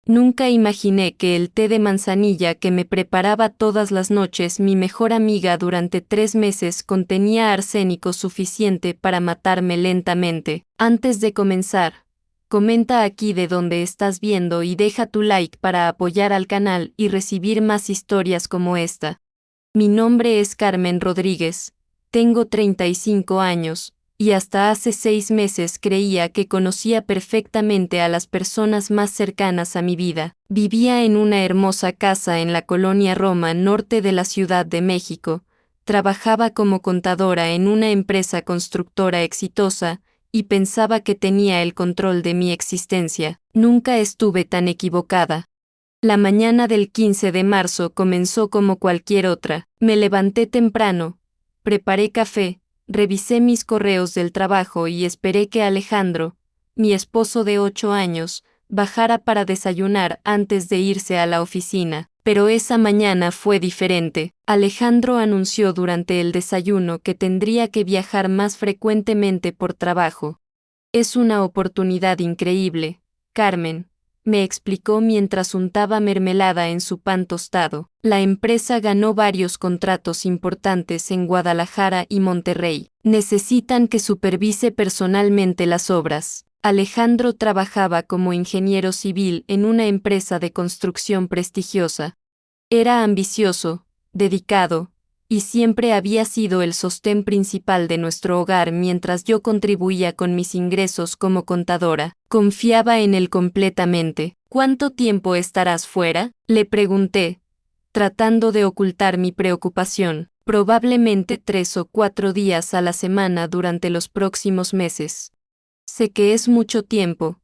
Nunca imaginé que el té de manzanilla que me preparaba todas las noches mi mejor amiga durante 3 meses contenía arsénico suficiente para matarme lentamente. Antes de comenzar, comenta aquí de dónde estás viendo y deja tu like para apoyar al canal y recibir más historias como esta. Mi nombre es Carmen Rodríguez, tengo 35 años, y hasta hace 6 meses creía que conocía perfectamente a las personas más cercanas a mi vida. Vivía en una hermosa casa en la colonia Roma, norte de la Ciudad de México. Trabajaba como contadora en una empresa constructora exitosa, y pensaba que tenía el control de mi existencia. Nunca estuve tan equivocada. La mañana del 15 de marzo comenzó como cualquier otra. Me levanté temprano, preparé café, revisé mis correos del trabajo y esperé que Alejandro, mi esposo de 8 años, bajara para desayunar antes de irse a la oficina. Pero esa mañana fue diferente. Alejandro anunció durante el desayuno que tendría que viajar más frecuentemente por trabajo. Es una oportunidad increíble, Carmen, me explicó mientras untaba mermelada en su pan tostado. La empresa ganó varios contratos importantes en Guadalajara y Monterrey. Necesitan que supervise personalmente las obras. Alejandro trabajaba como ingeniero civil en una empresa de construcción prestigiosa. Era ambicioso, dedicado, y siempre había sido el sostén principal de nuestro hogar mientras yo contribuía con mis ingresos como contadora. Confiaba en él completamente. ¿Cuánto tiempo estarás fuera?, le pregunté, tratando de ocultar mi preocupación. Probablemente 3 o 4 días a la semana durante los próximos meses. Sé que es mucho tiempo,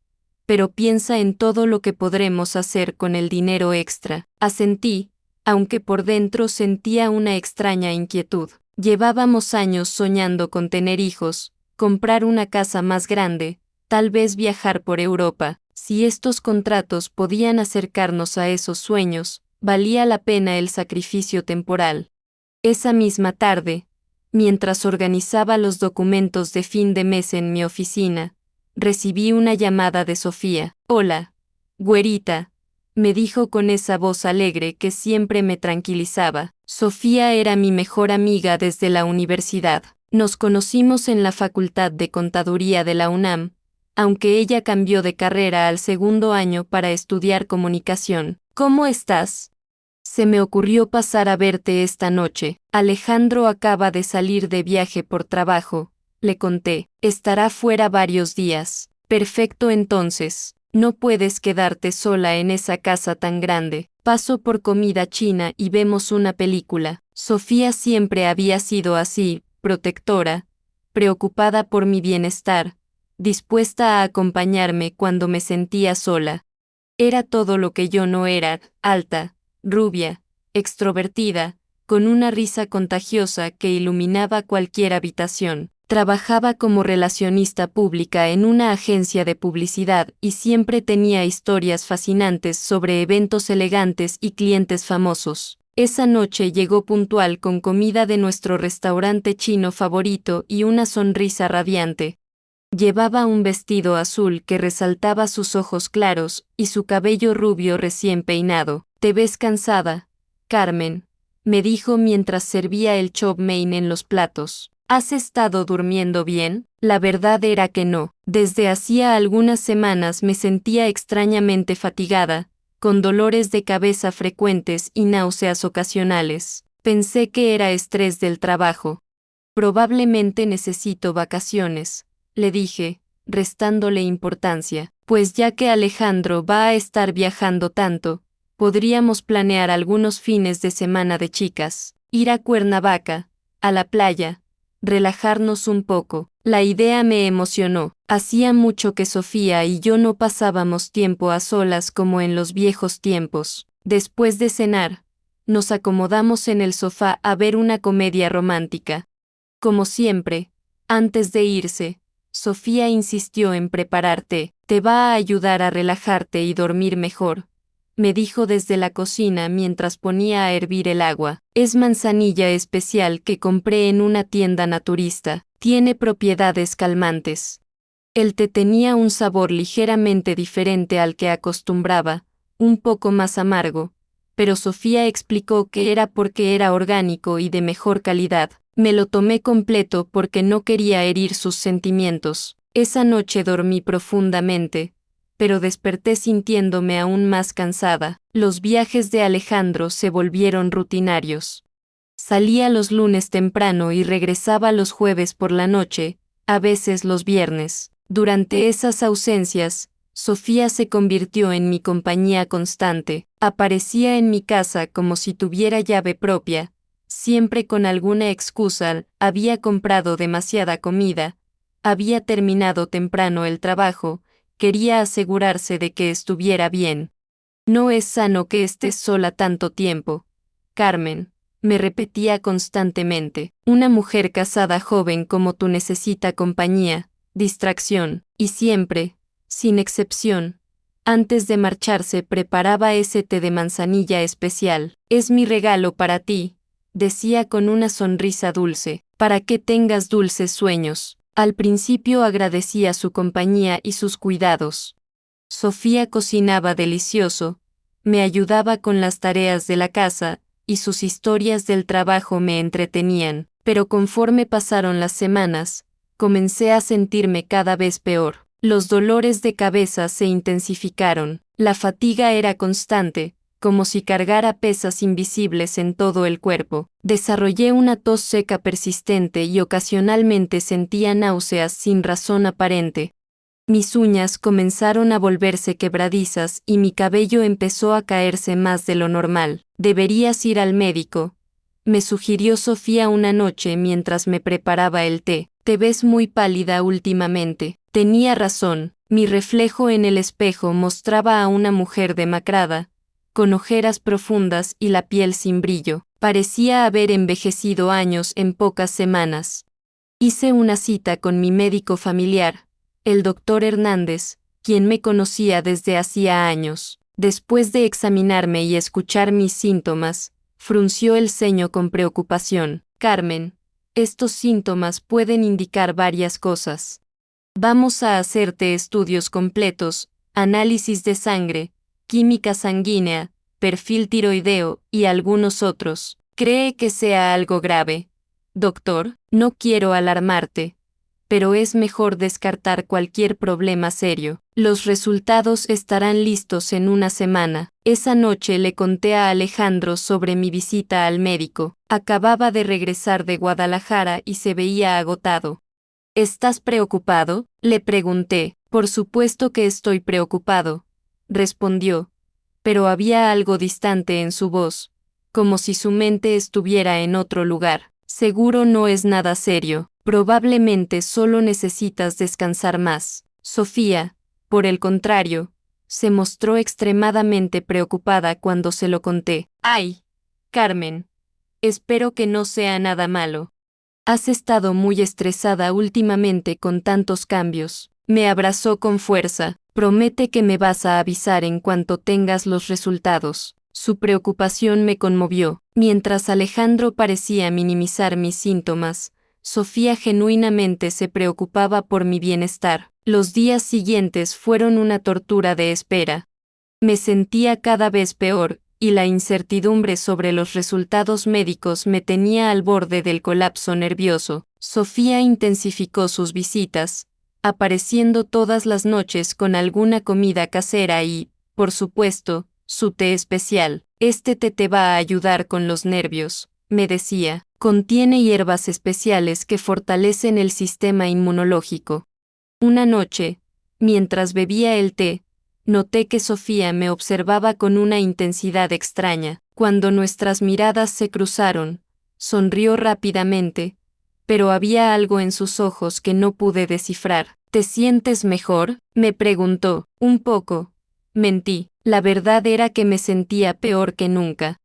pero piensa en todo lo que podremos hacer con el dinero extra. Asentí, aunque por dentro sentía una extraña inquietud. Llevábamos años soñando con tener hijos, comprar una casa más grande, tal vez viajar por Europa. Si estos contratos podían acercarnos a esos sueños, valía la pena el sacrificio temporal. Esa misma tarde, mientras organizaba los documentos de fin de mes en mi oficina, recibí una llamada de Sofía. Hola, güerita, me dijo con esa voz alegre que siempre me tranquilizaba. Sofía era mi mejor amiga desde la universidad. Nos conocimos en la Facultad de Contaduría de la UNAM, aunque ella cambió de carrera al segundo año para estudiar comunicación. ¿Cómo estás? Se me ocurrió pasar a verte esta noche. Alejandro acaba de salir de viaje por trabajo, le conté. Estará fuera varios días. Perfecto entonces. No puedes quedarte sola en esa casa tan grande. Paso por comida china y vemos una película. Sofía siempre había sido así, protectora, preocupada por mi bienestar, dispuesta a acompañarme cuando me sentía sola. Era todo lo que yo no era: alta, rubia, extrovertida, con una risa contagiosa que iluminaba cualquier habitación. Trabajaba como relacionista pública en una agencia de publicidad y siempre tenía historias fascinantes sobre eventos elegantes y clientes famosos. Esa noche llegó puntual con comida de nuestro restaurante chino favorito y una sonrisa radiante. Llevaba un vestido azul que resaltaba sus ojos claros y su cabello rubio recién peinado. «Te ves cansada, Carmen», me dijo mientras servía el chow mein en los platos. ¿Has estado durmiendo bien? La verdad era que no. Desde hacía algunas semanas me sentía extrañamente fatigada, con dolores de cabeza frecuentes y náuseas ocasionales. Pensé que era estrés del trabajo. Probablemente necesito vacaciones, le dije, restándole importancia, pues ya que Alejandro va a estar viajando tanto, podríamos planear algunos fines de semana de chicas, ir a Cuernavaca, a la playa, relajarnos un poco. La idea me emocionó. Hacía mucho que Sofía y yo no pasábamos tiempo a solas como en los viejos tiempos. Después de cenar, nos acomodamos en el sofá a ver una comedia romántica. Como siempre, antes de irse, Sofía insistió en preparar té. Te va a ayudar a relajarte y dormir mejor, me dijo desde la cocina mientras ponía a hervir el agua. Es manzanilla especial que compré en una tienda naturista. Tiene propiedades calmantes. El té tenía un sabor ligeramente diferente al que acostumbraba, un poco más amargo, pero Sofía explicó que era porque era orgánico y de mejor calidad. Me lo tomé completo porque no quería herir sus sentimientos. Esa noche dormí profundamente, pero desperté sintiéndome aún más cansada. Los viajes de Alejandro se volvieron rutinarios. Salía los lunes temprano y regresaba los jueves por la noche, a veces los viernes. Durante esas ausencias, Sofía se convirtió en mi compañía constante. Aparecía en mi casa como si tuviera llave propia, siempre con alguna excusa. Había comprado demasiada comida, había terminado temprano el trabajo, quería asegurarse de que estuviera bien. No es sano que estés sola tanto tiempo, Carmen, me repetía constantemente. Una mujer casada joven como tú necesita compañía, distracción, y siempre, sin excepción, antes de marcharse preparaba ese té de manzanilla especial. Es mi regalo para ti, decía con una sonrisa dulce, para que tengas dulces sueños. Al principio agradecía su compañía y sus cuidados. Sofía cocinaba delicioso, me ayudaba con las tareas de la casa, y sus historias del trabajo me entretenían, pero conforme pasaron las semanas, comencé a sentirme cada vez peor. Los dolores de cabeza se intensificaron, la fatiga era constante, como si cargara pesas invisibles en todo el cuerpo. Desarrollé una tos seca persistente y ocasionalmente sentía náuseas sin razón aparente. Mis uñas comenzaron a volverse quebradizas y mi cabello empezó a caerse más de lo normal. Deberías ir al médico, me sugirió Sofía una noche mientras me preparaba el té. Te ves muy pálida últimamente. Tenía razón, mi reflejo en el espejo mostraba a una mujer demacrada, con ojeras profundas y la piel sin brillo. Parecía haber envejecido años en pocas semanas. Hice una cita con mi médico familiar, el doctor Hernández, quien me conocía desde hacía años. Después de examinarme y escuchar mis síntomas, frunció el ceño con preocupación. Carmen, estos síntomas pueden indicar varias cosas. Vamos a hacerte estudios completos, análisis de sangre, química sanguínea, perfil tiroideo y algunos otros. ¿Cree que sea algo grave? Doctor, no quiero alarmarte, pero es mejor descartar cualquier problema serio. Los resultados estarán listos en una semana. Esa noche le conté a Alejandro sobre mi visita al médico. Acababa de regresar de Guadalajara y se veía agotado. ¿Estás preocupado?, le pregunté. Por supuesto que estoy preocupado, respondió, pero había algo distante en su voz, como si su mente estuviera en otro lugar. Seguro no es nada serio, probablemente solo necesitas descansar más. Sofía, por el contrario, se mostró extremadamente preocupada cuando se lo conté. ¡Ay, Carmen! Espero que no sea nada malo. Has estado muy estresada últimamente con tantos cambios. Me abrazó con fuerza. Promete que me vas a avisar en cuanto tengas los resultados. Su preocupación me conmovió. Mientras Alejandro parecía minimizar mis síntomas, Sofía genuinamente se preocupaba por mi bienestar. Los días siguientes fueron una tortura de espera. Me sentía cada vez peor, y la incertidumbre sobre los resultados médicos me tenía al borde del colapso nervioso. Sofía intensificó sus visitas, apareciendo todas las noches con alguna comida casera y, por supuesto, su té especial. Este té te va a ayudar con los nervios, me decía. Contiene hierbas especiales que fortalecen el sistema inmunológico. Una noche, mientras bebía el té, noté que Sofía me observaba con una intensidad extraña. Cuando nuestras miradas se cruzaron, sonrió rápidamente, pero había algo en sus ojos que no pude descifrar. ¿Te sientes mejor?, me preguntó. Un poco. Mentí. La verdad era que me sentía peor que nunca.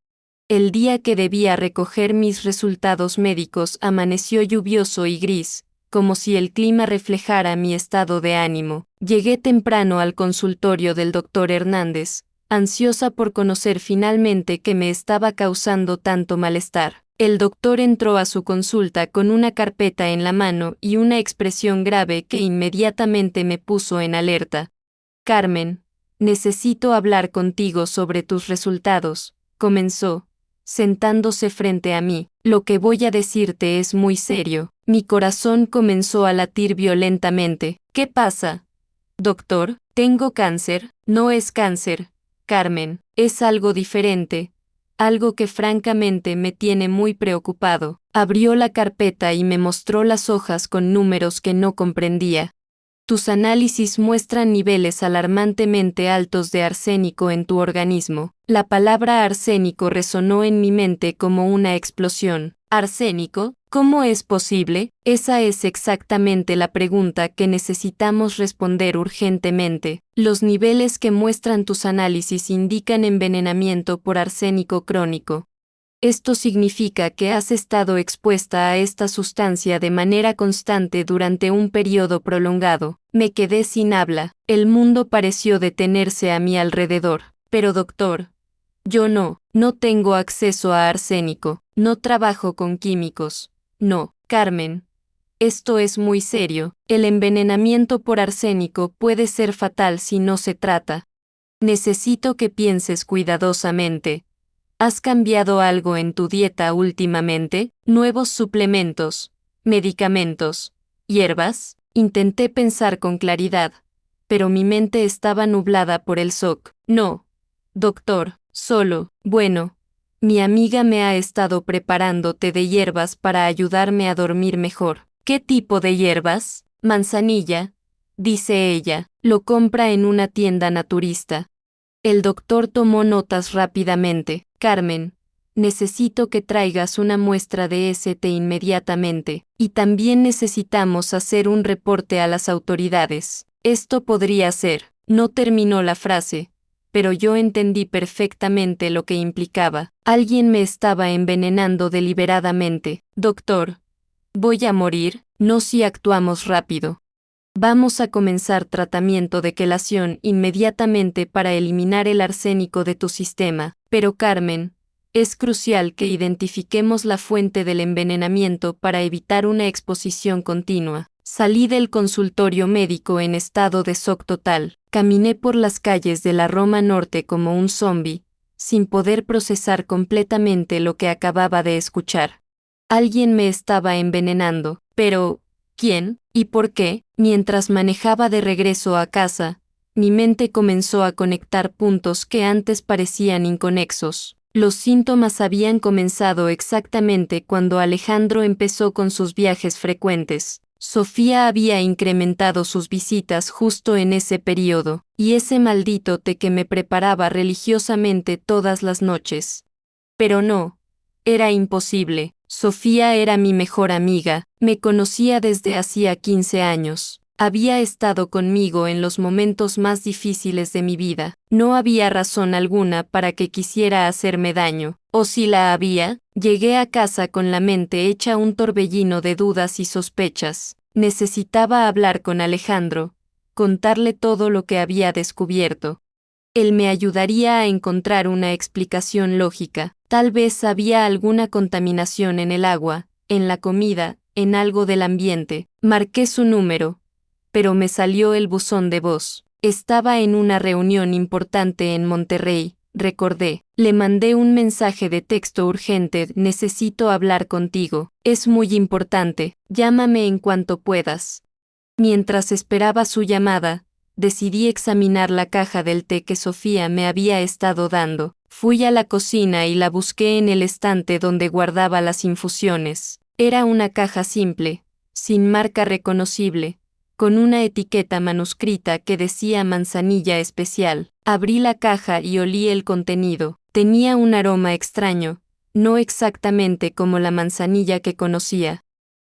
El día que debía recoger mis resultados médicos amaneció lluvioso y gris, como si el clima reflejara mi estado de ánimo. Llegué temprano al consultorio del doctor Hernández, ansiosa por conocer finalmente qué me estaba causando tanto malestar. El doctor entró a su consulta con una carpeta en la mano y una expresión grave que inmediatamente me puso en alerta. Carmen, necesito hablar contigo sobre tus resultados, comenzó, sentándose frente a mí. Lo que voy a decirte es muy serio. Mi corazón comenzó a latir violentamente. ¿Qué pasa? Doctor, tengo cáncer. No es cáncer, Carmen, es algo diferente. Algo que francamente me tiene muy preocupado. Abrió la carpeta y me mostró las hojas con números que no comprendía. Tus análisis muestran niveles alarmantemente altos de arsénico en tu organismo. La palabra arsénico resonó en mi mente como una explosión. ¿Arsénico? ¿Cómo es posible? Esa es exactamente la pregunta que necesitamos responder urgentemente. Los niveles que muestran tus análisis indican envenenamiento por arsénico crónico. Esto significa que has estado expuesta a esta sustancia de manera constante durante un periodo prolongado. Me quedé sin habla. El mundo pareció detenerse a mi alrededor. Pero doctor, yo no tengo acceso a arsénico, no trabajo con químicos. No, Carmen. Esto es muy serio. El envenenamiento por arsénico puede ser fatal si no se trata. Necesito que pienses cuidadosamente. ¿Has cambiado algo en tu dieta últimamente? ¿Nuevos suplementos? ¿Medicamentos? ¿Hierbas? Intenté pensar con claridad, pero mi mente estaba nublada por el shock. No, doctor, bueno, mi amiga me ha estado preparando té de hierbas para ayudarme a dormir mejor. ¿Qué tipo de hierbas? Manzanilla, dice ella, lo compra en una tienda naturista. El doctor tomó notas rápidamente. Carmen, necesito que traigas una muestra de ese té inmediatamente, y también necesitamos hacer un reporte a las autoridades. Esto podría ser. No terminó la frase, pero yo entendí perfectamente lo que implicaba. Alguien me estaba envenenando deliberadamente. Doctor, ¿voy a morir? No si actuamos rápido. Vamos a comenzar tratamiento de quelación inmediatamente para eliminar el arsénico de tu sistema. Pero Carmen, es crucial que identifiquemos la fuente del envenenamiento para evitar una exposición continua. Salí del consultorio médico en estado de shock total. Caminé por las calles de la Roma Norte como un zombi, sin poder procesar completamente lo que acababa de escuchar. Alguien me estaba envenenando, pero ¿quién? ¿Y por qué? Mientras manejaba de regreso a casa, mi mente comenzó a conectar puntos que antes parecían inconexos. Los síntomas habían comenzado exactamente cuando Alejandro empezó con sus viajes frecuentes. Sofía había incrementado sus visitas justo en ese periodo, y ese maldito té que me preparaba religiosamente todas las noches. Pero no, era imposible. Sofía era mi mejor amiga, me conocía desde hacía 15 años. Había estado conmigo en los momentos más difíciles de mi vida. No había razón alguna para que quisiera hacerme daño. O si la había, llegué a casa con la mente hecha un torbellino de dudas y sospechas. Necesitaba hablar con Alejandro, contarle todo lo que había descubierto. Él me ayudaría a encontrar una explicación lógica. Tal vez había alguna contaminación en el agua, en la comida, en algo del ambiente. Marqué su número, pero me salió el buzón de voz. Estaba en una reunión importante en Monterrey, recordé. Le mandé un mensaje de texto urgente: necesito hablar contigo. Es muy importante, llámame en cuanto puedas. Mientras esperaba su llamada, decidí examinar la caja del té que Sofía me había estado dando. Fui a la cocina y la busqué en el estante donde guardaba las infusiones. Era una caja simple, sin marca reconocible, con una etiqueta manuscrita que decía manzanilla especial. Abrí la caja y olí el contenido. Tenía un aroma extraño, no exactamente como la manzanilla que conocía.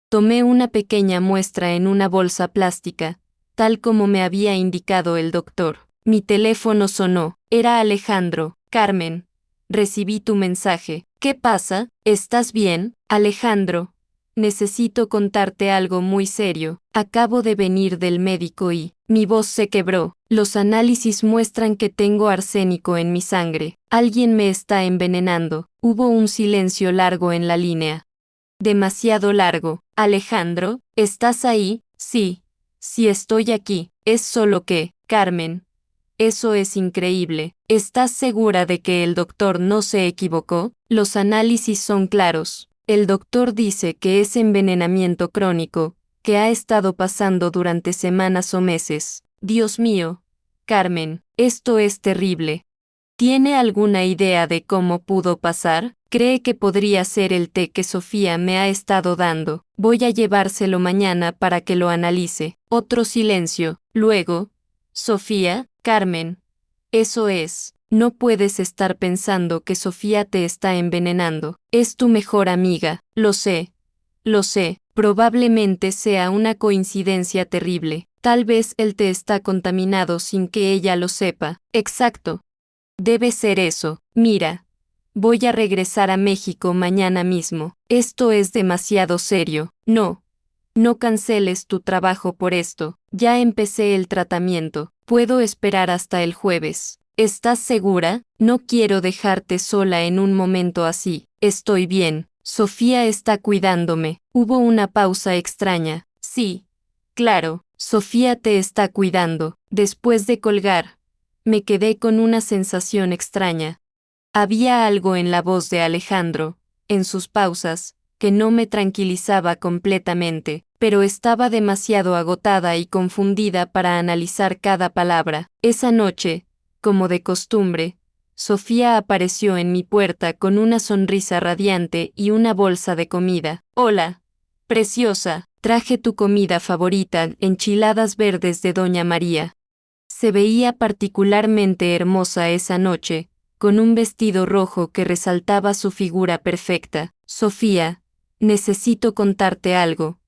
Tomé una pequeña muestra en una bolsa plástica, tal como me había indicado el doctor. Mi teléfono sonó. Era Alejandro. Carmen, recibí tu mensaje. ¿Qué pasa? ¿Estás bien, Alejandro? Necesito contarte algo muy serio. Acabo de venir del médico y mi voz se quebró. Los análisis muestran que tengo arsénico en mi sangre. Alguien me está envenenando. Hubo un silencio largo en la línea. Demasiado largo. Alejandro, ¿estás ahí? Sí. Sí, estoy aquí. Es solo que, Carmen, eso es increíble. ¿Estás segura de que el doctor no se equivocó? Los análisis son claros. El doctor dice que es envenenamiento crónico, que ha estado pasando durante semanas o meses. Dios mío, Carmen, esto es terrible. ¿Tiene alguna idea de cómo pudo pasar? ¿Cree que podría ser el té que Sofía me ha estado dando? Voy a llevárselo mañana para que lo analice. Otro silencio. Luego, Sofía, Carmen. Eso es. No puedes estar pensando que Sofía te está envenenando. Es tu mejor amiga. Lo sé. Lo sé. Probablemente sea una coincidencia terrible. Tal vez el té está contaminado sin que ella lo sepa. Exacto. Debe ser eso. Mira. Voy a regresar a México mañana mismo. Esto es demasiado serio. No. No canceles tu trabajo por esto. Ya empecé el tratamiento. Puedo esperar hasta el jueves. ¿Estás segura? No quiero dejarte sola en un momento así. Estoy bien. Sofía está cuidándome. Hubo una pausa extraña. Sí. Claro. Sofía te está cuidando. Después de colgar, me quedé con una sensación extraña. Había algo en la voz de Alejandro, en sus pausas, que no me tranquilizaba completamente, pero estaba demasiado agotada y confundida para analizar cada palabra. Esa noche, como de costumbre, Sofía apareció en mi puerta con una sonrisa radiante y una bolsa de comida. Hola, preciosa, traje tu comida favorita, enchiladas verdes de Doña María. Se veía particularmente hermosa esa noche, con un vestido rojo que resaltaba su figura perfecta. Sofía, necesito contarte algo,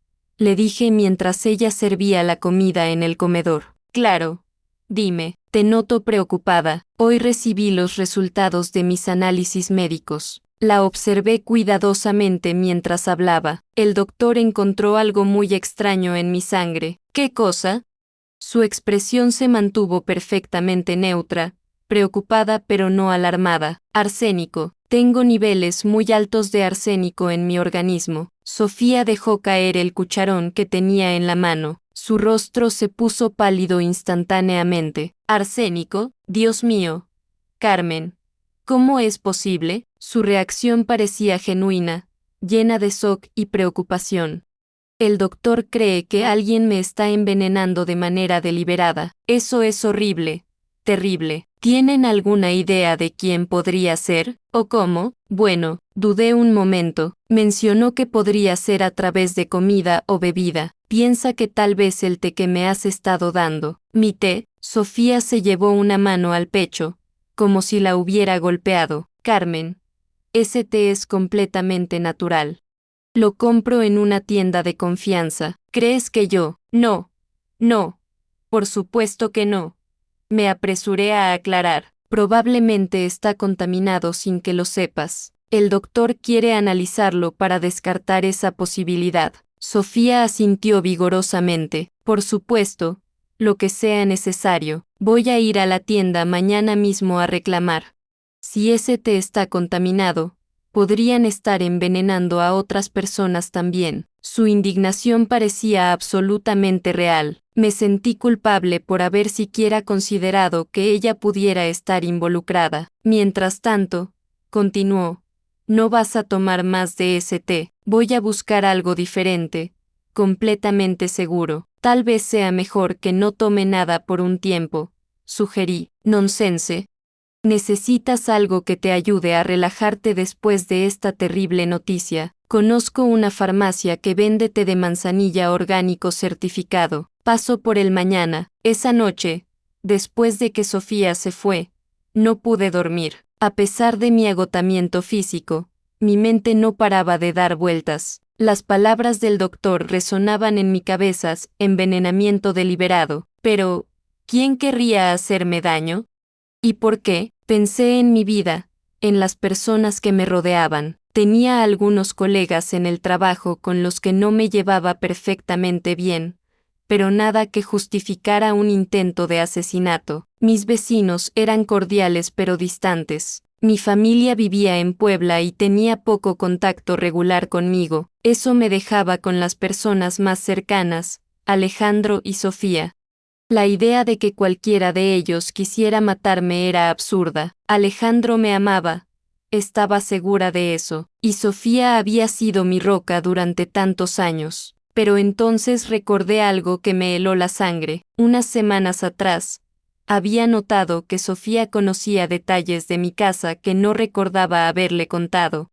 le dije mientras ella servía la comida en el comedor. Claro. Dime, te noto preocupada. Hoy recibí los resultados de mis análisis médicos. La observé cuidadosamente mientras hablaba. El doctor encontró algo muy extraño en mi sangre. ¿Qué cosa? Su expresión se mantuvo perfectamente neutra, preocupada pero no alarmada. Arsénico. Tengo niveles muy altos de arsénico en mi organismo. Sofía dejó caer el cucharón que tenía en la mano. Su rostro se puso pálido instantáneamente. ¿Arsénico? Dios mío. Carmen. ¿Cómo es posible? Su reacción parecía genuina, llena de shock y preocupación. El doctor cree que alguien me está envenenando de manera deliberada. Eso es horrible. Terrible. ¿Tienen alguna idea de quién podría ser? ¿O cómo? Bueno, dudé un momento. Mencionó que podría ser a través de comida o bebida. Piensa que tal vez el té que me has estado dando. ¿Mi té? Sofía se llevó una mano al pecho, como si la hubiera golpeado. Carmen. Ese té es completamente natural. Lo compro en una tienda de confianza. ¿Crees que yo? No. No. Por supuesto que no. Me apresuré a aclarar. Probablemente está contaminado sin que lo sepas. El doctor quiere analizarlo para descartar esa posibilidad. Sofía asintió vigorosamente. Por supuesto, lo que sea necesario. Voy a ir a la tienda mañana mismo a reclamar. Si ese té está contaminado, podrían estar envenenando a otras personas también. Su indignación parecía absolutamente real. Me sentí culpable por haber siquiera considerado que ella pudiera estar involucrada. Mientras tanto, continuó, no vas a tomar más de ese té. Voy a buscar algo diferente, completamente seguro. Tal vez sea mejor que no tome nada por un tiempo, sugerí. Nonsense. Necesitas algo que te ayude a relajarte después de esta terrible noticia. Conozco una farmacia que vende té de manzanilla orgánico certificado. Paso por él mañana. Esa noche, después de que Sofía se fue, no pude dormir. A pesar de mi agotamiento físico, mi mente no paraba de dar vueltas. Las palabras del doctor resonaban en mi cabeza, envenenamiento deliberado. Pero, ¿quién querría hacerme daño? ¿Y por qué? Pensé en mi vida, en las personas que me rodeaban. Tenía algunos colegas en el trabajo con los que no me llevaba perfectamente bien, pero nada que justificara un intento de asesinato. Mis vecinos eran cordiales pero distantes. Mi familia vivía en Puebla y tenía poco contacto regular conmigo. Eso me dejaba con las personas más cercanas, Alejandro y Sofía. La idea de que cualquiera de ellos quisiera matarme era absurda. Alejandro me amaba. Estaba segura de eso, y Sofía había sido mi roca durante tantos años. Pero entonces recordé algo que me heló la sangre. Unas semanas atrás, había notado que Sofía conocía detalles de mi casa que no recordaba haberle contado.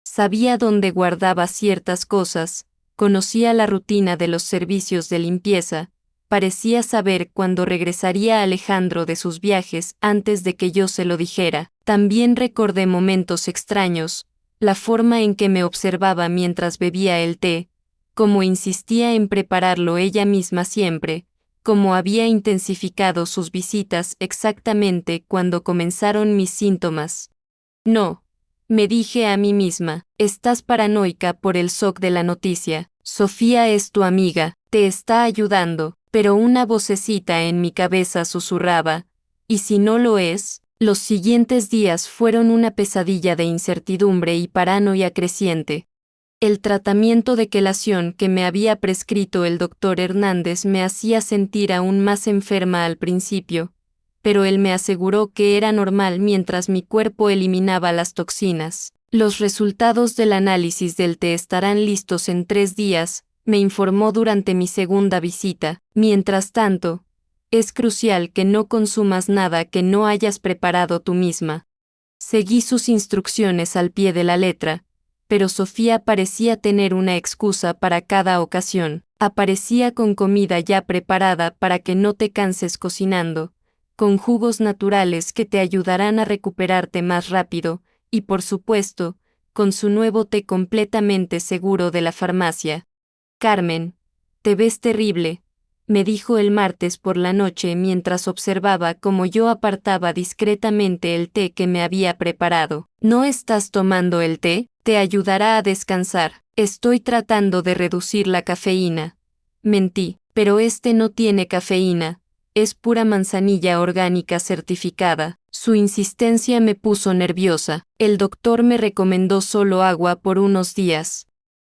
Sabía dónde guardaba ciertas cosas, conocía la rutina de los servicios de limpieza, parecía saber cuándo regresaría Alejandro de sus viajes antes de que yo se lo dijera. También recordé momentos extraños, la forma en que me observaba mientras bebía el té, cómo insistía en prepararlo ella misma siempre, cómo había intensificado sus visitas exactamente cuando comenzaron mis síntomas. No, me dije a mí misma, estás paranoica por el shock de la noticia. Sofía es tu amiga, te está ayudando, pero una vocecita en mi cabeza susurraba, ¿y si no lo es? Los siguientes días fueron una pesadilla de incertidumbre y paranoia creciente. El tratamiento de quelación que me había prescrito el doctor Hernández me hacía sentir aún más enferma al principio, pero él me aseguró que era normal mientras mi cuerpo eliminaba las toxinas. Los resultados del análisis del té estarán listos en 3 días, me informó durante mi segunda visita. Mientras tanto, es crucial que no consumas nada que no hayas preparado tú misma. Seguí sus instrucciones al pie de la letra, pero Sofía parecía tener una excusa para cada ocasión. Aparecía con comida ya preparada para que no te canses cocinando, con jugos naturales que te ayudarán a recuperarte más rápido, y por supuesto, con su nuevo té completamente seguro de la farmacia. Carmen, te ves terrible, me dijo el martes por la noche mientras observaba cómo yo apartaba discretamente el té que me había preparado. ¿No estás tomando el té? Te ayudará a descansar. Estoy tratando de reducir la cafeína. Mentí, pero este no tiene cafeína. Es pura manzanilla orgánica certificada. Su insistencia me puso nerviosa. El doctor me recomendó solo agua por unos días.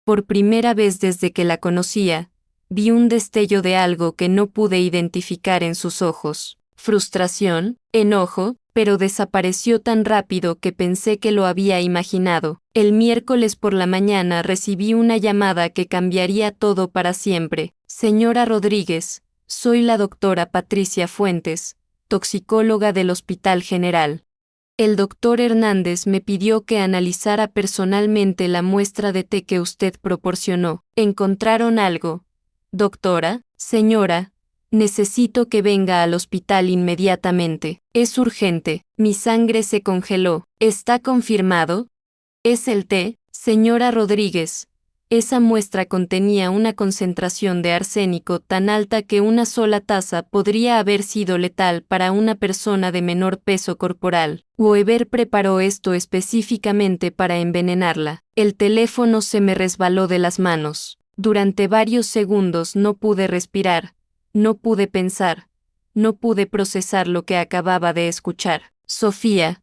Por primera vez desde que la conocía, vi un destello de algo que no pude identificar en sus ojos. Frustración, enojo, pero desapareció tan rápido que pensé que lo había imaginado. El miércoles por la mañana recibí una llamada que cambiaría todo para siempre. Señora Rodríguez, soy la doctora Patricia Fuentes, toxicóloga del Hospital General. El doctor Hernández me pidió que analizara personalmente la muestra de té que usted proporcionó. ¿Encontraron algo? Doctora, señora, necesito que venga al hospital inmediatamente. Es urgente. Mi sangre se congeló. ¿Está confirmado? Es el té, señora Rodríguez. Esa muestra contenía una concentración de arsénico tan alta que una sola taza podría haber sido letal para una persona de menor peso corporal. Weber preparó esto específicamente para envenenarla. El teléfono se me resbaló de las manos. Durante varios segundos no pude respirar, no pude pensar, no pude procesar lo que acababa de escuchar. Sofía,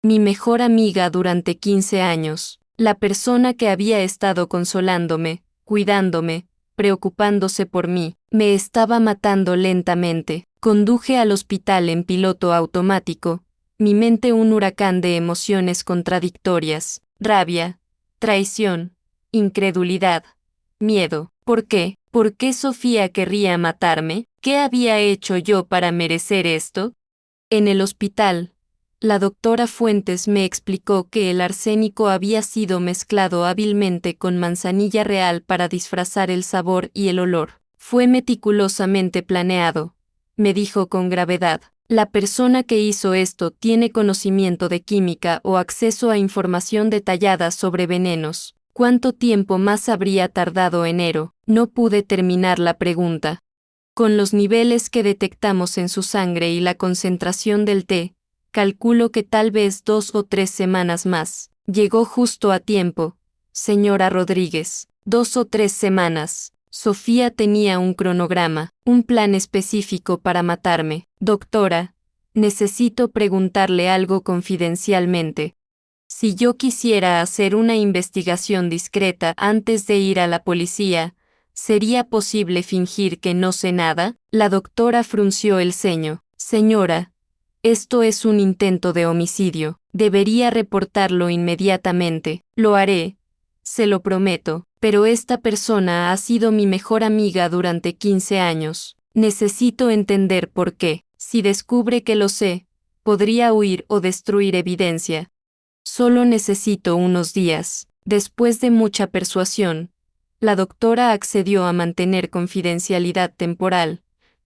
mi mejor amiga durante 15 años. La persona que había estado consolándome, cuidándome, preocupándose por mí, me estaba matando lentamente. Conduje al hospital en piloto automático, mi mente un huracán de emociones contradictorias, rabia, traición, incredulidad, miedo. ¿Por qué? ¿Por qué Sofía querría matarme? ¿Qué había hecho yo para merecer esto? En el hospital, la doctora Fuentes me explicó que el arsénico había sido mezclado hábilmente con manzanilla real para disfrazar el sabor y el olor. Fue meticulosamente planeado, me dijo con gravedad. La persona que hizo esto tiene conocimiento de química o acceso a información detallada sobre venenos. ¿Cuánto tiempo más habría tardado enero? No pude terminar la pregunta. Con los niveles que detectamos en su sangre y la concentración del té, calculo que tal vez 2 o 3 semanas más. Llegó justo a tiempo, señora Rodríguez. 2 o 3 semanas. Sofía tenía un cronograma, un plan específico para matarme. Doctora, necesito preguntarle algo confidencialmente. Si yo quisiera hacer una investigación discreta antes de ir a la policía, ¿Sería posible fingir que no sé nada? La doctora frunció el ceño. Señora, esto es un intento de homicidio. Debería reportarlo inmediatamente. Lo haré. Se lo prometo. Pero esta persona ha sido mi mejor amiga durante 15 años. Necesito entender por qué. Si descubre que lo sé, podría huir o destruir evidencia. Solo necesito unos días. Después de mucha persuasión, la doctora accedió a mantener confidencialidad temporal,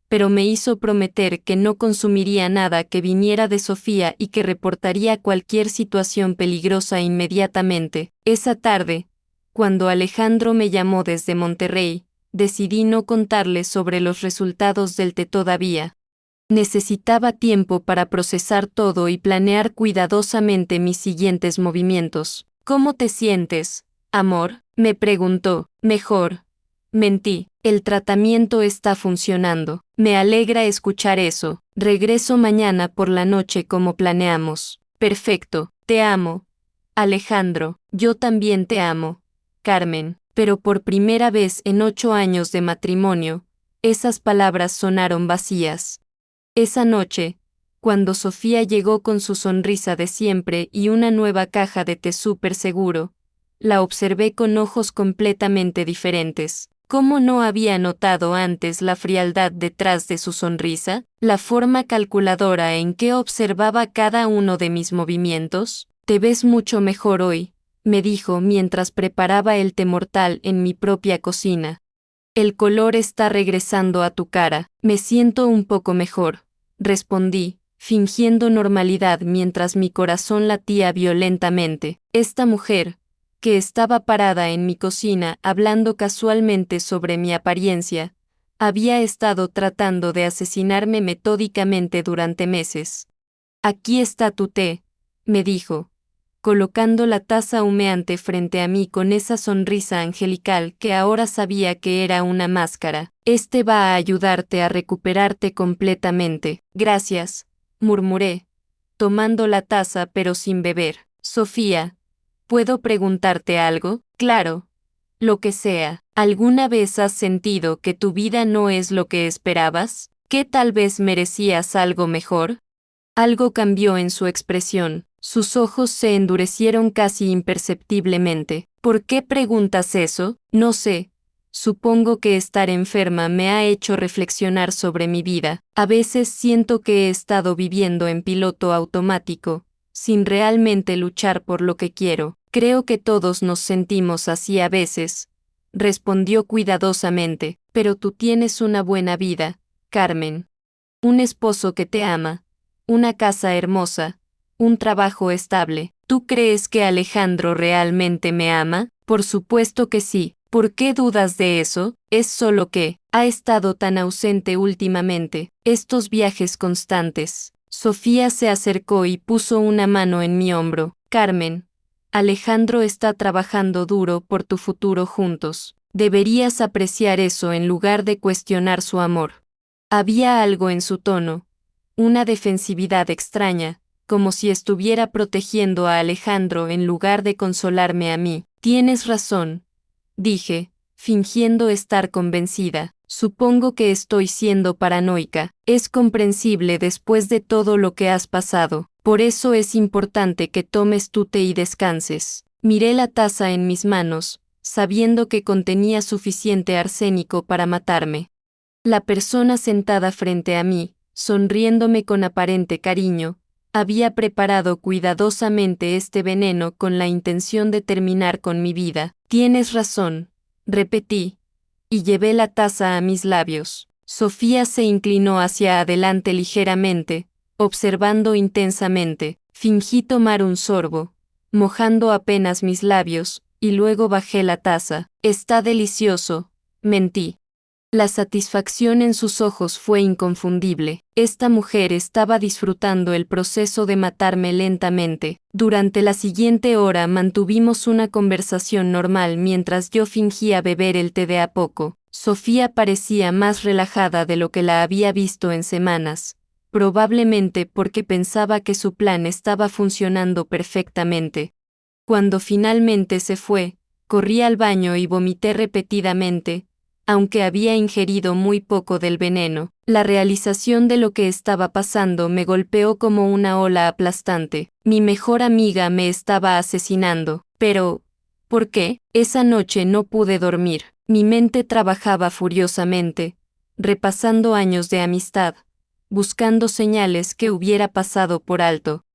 pero me hizo prometer que no consumiría nada que viniera de Sofía y que reportaría cualquier situación peligrosa inmediatamente. Esa tarde, cuando Alejandro me llamó desde Monterrey, decidí no contarle sobre los resultados del té todavía. Necesitaba tiempo para procesar todo y planear cuidadosamente mis siguientes movimientos. ¿Cómo te sientes, amor? Me preguntó. Mejor. Mentí. El tratamiento está funcionando. Me alegra escuchar eso. Regreso mañana por la noche como planeamos. Perfecto. Te amo. Alejandro, yo también te amo. Carmen, pero por primera vez en 8 años de matrimonio, esas palabras sonaron vacías. Esa noche, cuando Sofía llegó con su sonrisa de siempre y una nueva caja de té súper seguro, la observé con ojos completamente diferentes. ¿Cómo no había notado antes la frialdad detrás de su sonrisa? La forma calculadora en que observaba cada uno de mis movimientos. Te ves mucho mejor hoy, me dijo mientras preparaba el té mortal en mi propia cocina. El color está regresando a tu cara. Me siento un poco mejor, respondí, fingiendo normalidad mientras mi corazón latía violentamente. Esta mujer, que estaba parada en mi cocina hablando casualmente sobre mi apariencia, había estado tratando de asesinarme metódicamente durante meses. Aquí está tu té, me dijo, colocando la taza humeante frente a mí con esa sonrisa angelical que ahora sabía que era una máscara. Este va a ayudarte a recuperarte completamente. Gracias, murmuré, tomando la taza pero sin beber. Sofía, ¿puedo preguntarte algo? Claro. Lo que sea. ¿Alguna vez has sentido que tu vida no es lo que esperabas? ¿Que tal vez merecías algo mejor? Algo cambió en su expresión. Sus ojos se endurecieron casi imperceptiblemente. ¿Por qué preguntas eso? No sé. Supongo que estar enferma me ha hecho reflexionar sobre mi vida. A veces siento que he estado viviendo en piloto automático, sin realmente luchar por lo que quiero. Creo que todos nos sentimos así a veces, respondió cuidadosamente, pero tú tienes una buena vida, Carmen. Un esposo que te ama, una casa hermosa, un trabajo estable. ¿Tú crees que Alejandro realmente me ama? Por supuesto que sí. ¿Por qué dudas de eso? Es solo que ha estado tan ausente últimamente, estos viajes constantes. Sofía se acercó y puso una mano en mi hombro. Carmen, Alejandro está trabajando duro por tu futuro juntos. Deberías apreciar eso en lugar de cuestionar su amor. Había algo en su tono, una defensividad extraña, como si estuviera protegiendo a Alejandro en lugar de consolarme a mí. Tienes razón, dije, fingiendo estar convencida. Supongo que estoy siendo paranoica. Es comprensible después de todo lo que has pasado. Por eso es importante que tomes tu té y descanses. Miré la taza en mis manos, sabiendo que contenía suficiente arsénico para matarme. La persona sentada frente a mí, sonriéndome con aparente cariño, había preparado cuidadosamente este veneno con la intención de terminar con mi vida. Tienes razón, repetí, y llevé la taza a mis labios. Sofía se inclinó hacia adelante ligeramente, observando intensamente. Fingí tomar un sorbo, mojando apenas mis labios, y luego bajé la taza. Está delicioso, mentí. La satisfacción en sus ojos fue inconfundible. Esta mujer estaba disfrutando el proceso de matarme lentamente. Durante la siguiente hora mantuvimos una conversación normal mientras yo fingía beber el té de a poco. Sofía parecía más relajada de lo que la había visto en semanas, probablemente porque pensaba que su plan estaba funcionando perfectamente. Cuando finalmente se fue, corrí al baño y vomité repetidamente, aunque había ingerido muy poco del veneno. La realización de lo que estaba pasando me golpeó como una ola aplastante. Mi mejor amiga me estaba asesinando. Pero, ¿por qué? Esa noche no pude dormir. Mi mente trabajaba furiosamente, repasando años de amistad, buscando señales que hubiera pasado por alto.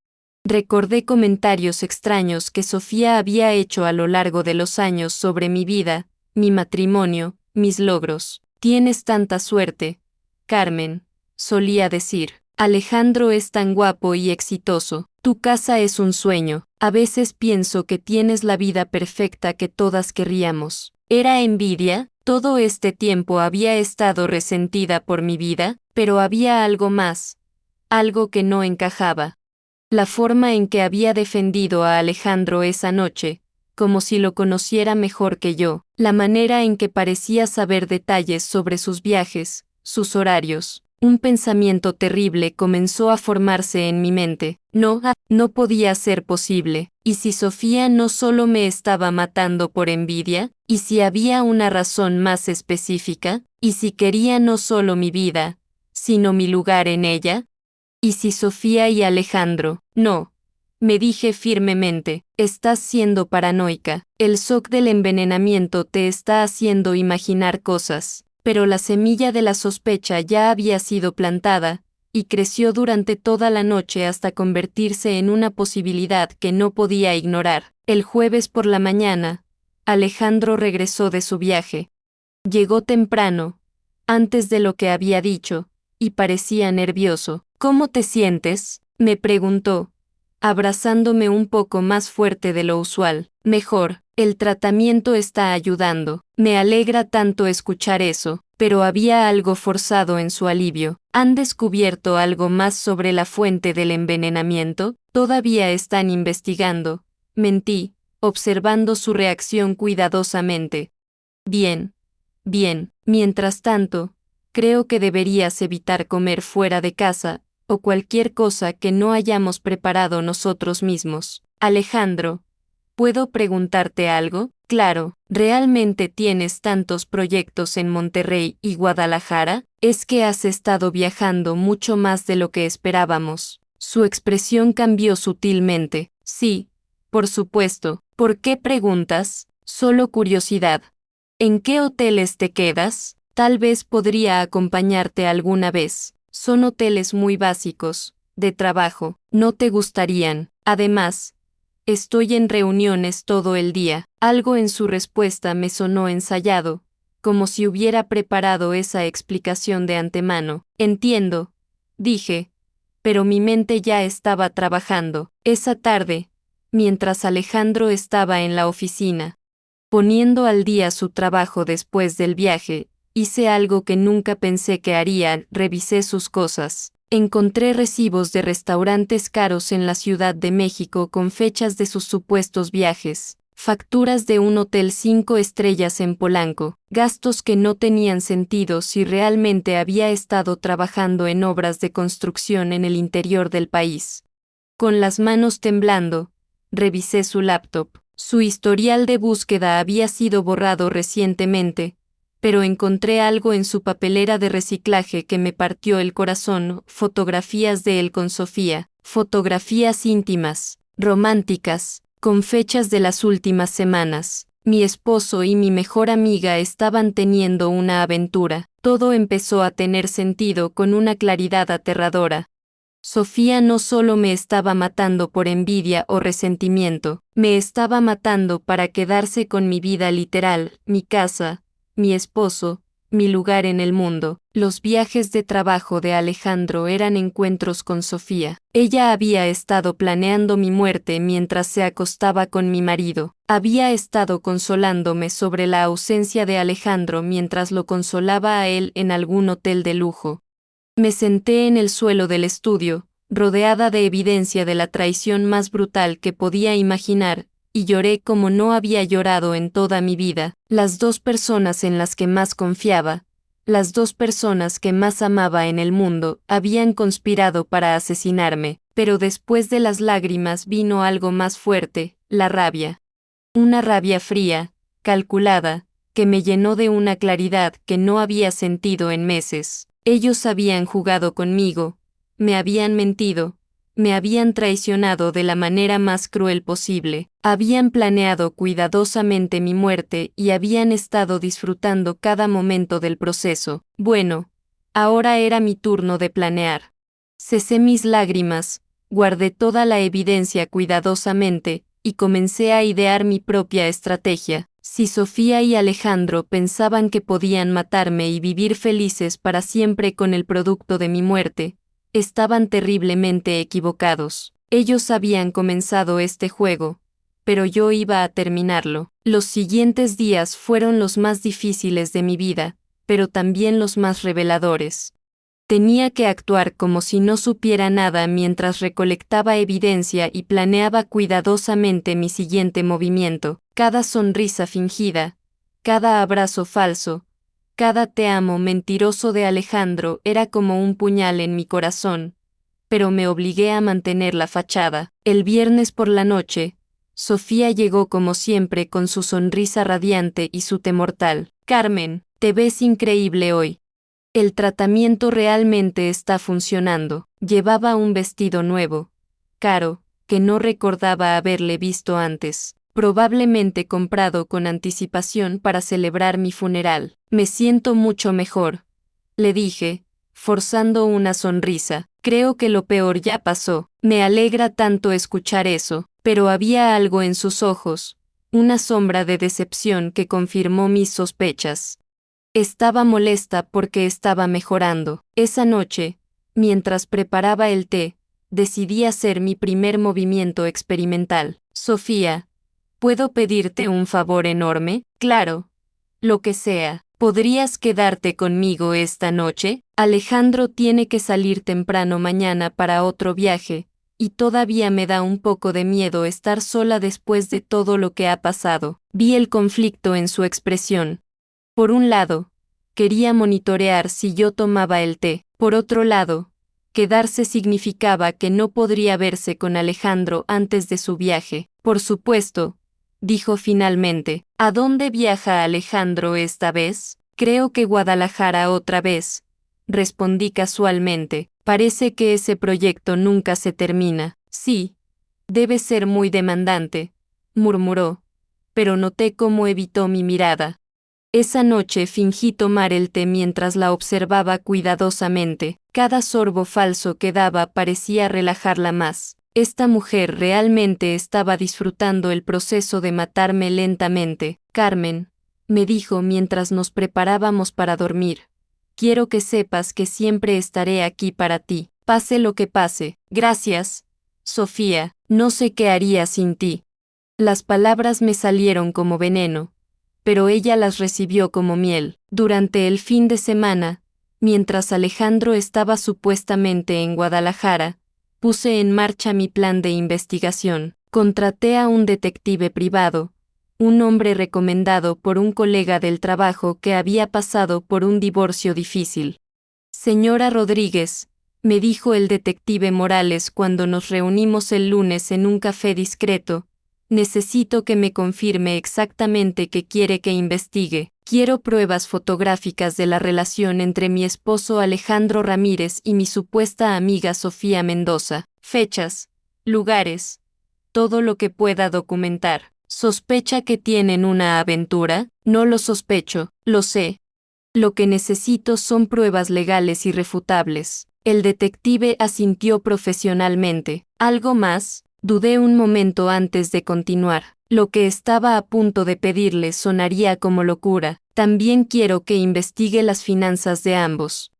Recordé comentarios extraños que Sofía había hecho a lo largo de los años sobre mi vida, mi matrimonio, mis logros. Tienes tanta suerte, Carmen, solía decir. Alejandro es tan guapo y exitoso. Tu casa es un sueño. A veces pienso que tienes la vida perfecta que todas querríamos. ¿Era envidia? Todo este tiempo había estado resentida por mi vida, pero había algo más, algo que no encajaba. La forma en que había defendido a Alejandro esa noche, como si lo conociera mejor que yo, la manera en que parecía saber detalles sobre sus viajes, sus horarios. Un pensamiento terrible comenzó a formarse en mi mente. No podía ser posible. ¿Y si Sofía no solo me estaba matando por envidia? ¿Y si había una razón más específica? ¿Y si quería no solo mi vida, sino mi lugar en ella? ¿Y si Sofía y Alejandro? No. Me dije firmemente, estás siendo paranoica. El shock del envenenamiento te está haciendo imaginar cosas. Pero la semilla de la sospecha ya había sido plantada, y creció durante toda la noche hasta convertirse en una posibilidad que no podía ignorar. El jueves por la mañana, Alejandro regresó de su viaje. Llegó temprano, antes de lo que había dicho, y parecía nervioso. ¿Cómo te sientes?, me preguntó, abrazándome un poco más fuerte de lo usual. Mejor, el tratamiento está ayudando. Me alegra tanto escuchar eso, pero había algo forzado en su alivio. ¿Han descubierto algo más sobre la fuente del envenenamiento? Todavía están investigando. Mentí, observando su reacción cuidadosamente. Bien. Mientras tanto, creo que deberías evitar comer fuera de casa, o cualquier cosa que no hayamos preparado nosotros mismos. Alejandro, ¿puedo preguntarte algo? Claro, ¿realmente tienes tantos proyectos en Monterrey y Guadalajara? Es que has estado viajando mucho más de lo que esperábamos. Su expresión cambió sutilmente. Sí, por supuesto. ¿Por qué preguntas? Solo curiosidad. ¿En qué hoteles te quedas? Tal vez podría acompañarte alguna vez. Son hoteles muy básicos, de trabajo, no te gustarían. Además, estoy en reuniones todo el día. Algo en su respuesta me sonó ensayado, como si hubiera preparado esa explicación de antemano. Entiendo, dije, pero mi mente ya estaba trabajando. Esa tarde, mientras Alejandro estaba en la oficina, poniendo al día su trabajo después del viaje, hice algo que nunca pensé que haría, revisé sus cosas. Encontré recibos de restaurantes caros en la Ciudad de México con fechas de sus supuestos viajes, facturas de un hotel 5 estrellas en Polanco, gastos que no tenían sentido si realmente había estado trabajando en obras de construcción en el interior del país. Con las manos temblando, revisé su laptop. Su historial de búsqueda había sido borrado recientemente, pero encontré algo en su papelera de reciclaje que me partió el corazón: fotografías de él con Sofía, fotografías íntimas, románticas, con fechas de las últimas semanas. Mi esposo y mi mejor amiga estaban teniendo una aventura. Todo empezó a tener sentido con una claridad aterradora. Sofía no solo me estaba matando por envidia o resentimiento, me estaba matando para quedarse con mi vida literal, mi casa, mi esposo, mi lugar en el mundo. Los viajes de trabajo de Alejandro eran encuentros con Sofía. Ella había estado planeando mi muerte mientras se acostaba con mi marido. Había estado consolándome sobre la ausencia de Alejandro mientras lo consolaba a él en algún hotel de lujo. Me senté en el suelo del estudio, rodeada de evidencia de la traición más brutal que podía imaginar, y lloré como no había llorado en toda mi vida. Las dos personas en las que más confiaba, las dos personas que más amaba en el mundo, habían conspirado para asesinarme, pero después de las lágrimas vino algo más fuerte: la rabia. Una rabia fría, calculada, que me llenó de una claridad que no había sentido en meses. Ellos habían jugado conmigo, me habían mentido, me habían traicionado de la manera más cruel posible, habían planeado cuidadosamente mi muerte y habían estado disfrutando cada momento del proceso. Bueno, ahora era mi turno de planear. Cesé mis lágrimas, guardé toda la evidencia cuidadosamente, y comencé a idear mi propia estrategia. Si Sofía y Alejandro pensaban que podían matarme y vivir felices para siempre con el producto de mi muerte, estaban terriblemente equivocados. Ellos habían comenzado este juego, pero yo iba a terminarlo. Los siguientes días fueron los más difíciles de mi vida, pero también los más reveladores. Tenía que actuar como si no supiera nada mientras recolectaba evidencia y planeaba cuidadosamente mi siguiente movimiento. Cada sonrisa fingida, cada abrazo falso, cada te amo mentiroso de Alejandro era como un puñal en mi corazón, pero me obligué a mantener la fachada. El viernes por la noche, Sofía llegó como siempre con su sonrisa radiante y su té mortal. Carmen, te ves increíble hoy. El tratamiento realmente está funcionando. Llevaba un vestido nuevo, caro, que no recordaba haberle visto antes, probablemente comprado con anticipación para celebrar mi funeral. Me siento mucho mejor, le dije, forzando una sonrisa. Creo que lo peor ya pasó. Me alegra tanto escuchar eso, pero había algo en sus ojos, una sombra de decepción que confirmó mis sospechas. Estaba molesta porque estaba mejorando. Esa noche, mientras preparaba el té, decidí hacer mi primer movimiento experimental. Sofía, ¿puedo pedirte un favor enorme? Claro. Lo que sea. ¿Podrías quedarte conmigo esta noche? Alejandro tiene que salir temprano mañana para otro viaje, y todavía me da un poco de miedo estar sola después de todo lo que ha pasado. Vi el conflicto en su expresión. Por un lado, quería monitorear si yo tomaba el té. Por otro lado, quedarse significaba que no podría verse con Alejandro antes de su viaje. Por supuesto, dijo finalmente. ¿A dónde viaja Alejandro esta vez? Creo que Guadalajara otra vez, respondí casualmente. Parece que ese proyecto nunca se termina. Sí, debe ser muy demandante, murmuró, pero noté cómo evitó mi mirada. Esa noche fingí tomar el té mientras la observaba cuidadosamente. Cada sorbo falso que daba parecía relajarla más. Esta mujer realmente estaba disfrutando el proceso de matarme lentamente. Carmen, me dijo mientras nos preparábamos para dormir. Quiero que sepas que siempre estaré aquí para ti, pase lo que pase. Gracias, Sofía, no sé qué haría sin ti. Las palabras me salieron como veneno, pero ella las recibió como miel. Durante el fin de semana, mientras Alejandro estaba supuestamente en Guadalajara, puse en marcha mi plan de investigación. Contraté a un detective privado, un hombre recomendado por un colega del trabajo que había pasado por un divorcio difícil. Señora Rodríguez, me dijo el detective Morales cuando nos reunimos el lunes en un café discreto, necesito que me confirme exactamente qué quiere que investigue. Quiero pruebas fotográficas de la relación entre mi esposo Alejandro Ramírez y mi supuesta amiga Sofía Mendoza, fechas, lugares, todo lo que pueda documentar. ¿Sospecha que tienen una aventura? No lo sospecho, lo sé. Lo que necesito son pruebas legales irrefutables. El detective asintió profesionalmente. ¿Algo más? Dudé un momento antes de continuar. Lo que estaba a punto de pedirle sonaría como locura. También quiero que investigue las finanzas de ambos.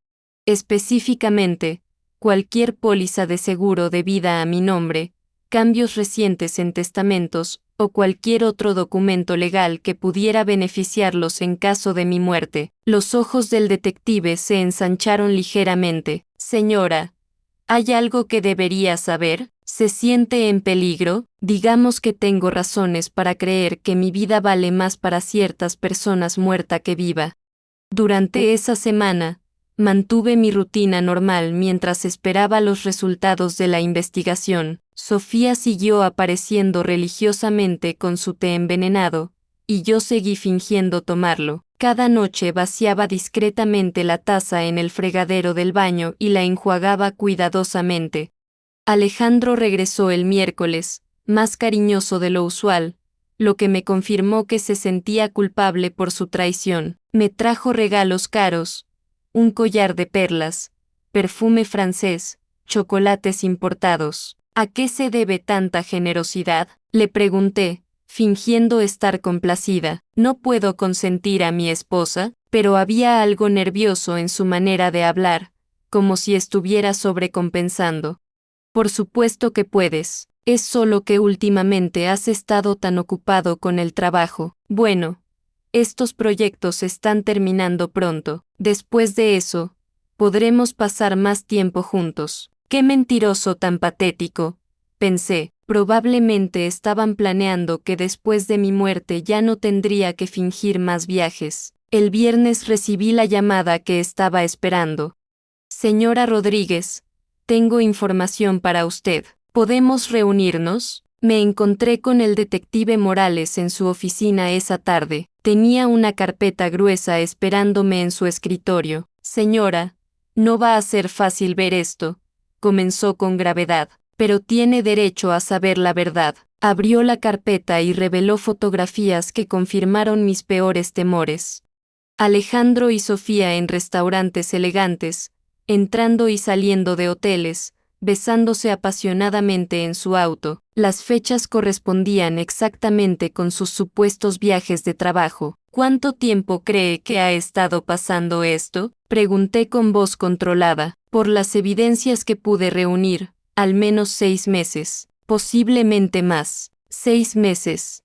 Específicamente, cualquier póliza de seguro de vida a mi nombre, cambios recientes en testamentos, o cualquier otro documento legal que pudiera beneficiarlos en caso de mi muerte. Los ojos del detective se ensancharon ligeramente. Señora, ¿hay algo que debería saber? ¿Se siente en peligro? Digamos que tengo razones para creer que mi vida vale más para ciertas personas muerta que viva. Durante esa semana, mantuve mi rutina normal mientras esperaba los resultados de la investigación. Sofía siguió apareciendo religiosamente con su té envenenado, y yo seguí fingiendo tomarlo. Cada noche vaciaba discretamente la taza en el fregadero del baño y la enjuagaba cuidadosamente. Alejandro regresó el miércoles, más cariñoso de lo usual, lo que me confirmó que se sentía culpable por su traición. Me trajo regalos caros, un collar de perlas, perfume francés, chocolates importados. ¿A qué se debe tanta generosidad?, le pregunté, fingiendo estar complacida. No puedo consentir a mi esposa, pero había algo nervioso en su manera de hablar, como si estuviera sobrecompensando. Por supuesto que puedes, es solo que últimamente has estado tan ocupado con el trabajo. Bueno, estos proyectos están terminando pronto. Después de eso, podremos pasar más tiempo juntos. ¡Qué mentiroso tan patético!, pensé. Probablemente estaban planeando que después de mi muerte ya no tendría que fingir más viajes. El viernes recibí la llamada que estaba esperando. Señora Rodríguez, tengo información para usted. ¿Podemos reunirnos? Me encontré con el detective Morales en su oficina esa tarde. Tenía una carpeta gruesa esperándome en su escritorio. Señora, no va a ser fácil ver esto, comenzó con gravedad, pero tiene derecho a saber la verdad. Abrió la carpeta y reveló fotografías que confirmaron mis peores temores. Alejandro y Sofía en restaurantes elegantes, entrando y saliendo de hoteles, besándose apasionadamente en su auto. Las fechas correspondían exactamente con sus supuestos viajes de trabajo. ¿Cuánto tiempo cree que ha estado pasando esto?, pregunté con voz controlada. Por las evidencias que pude reunir, al menos 6 meses, posiblemente más. 6 meses.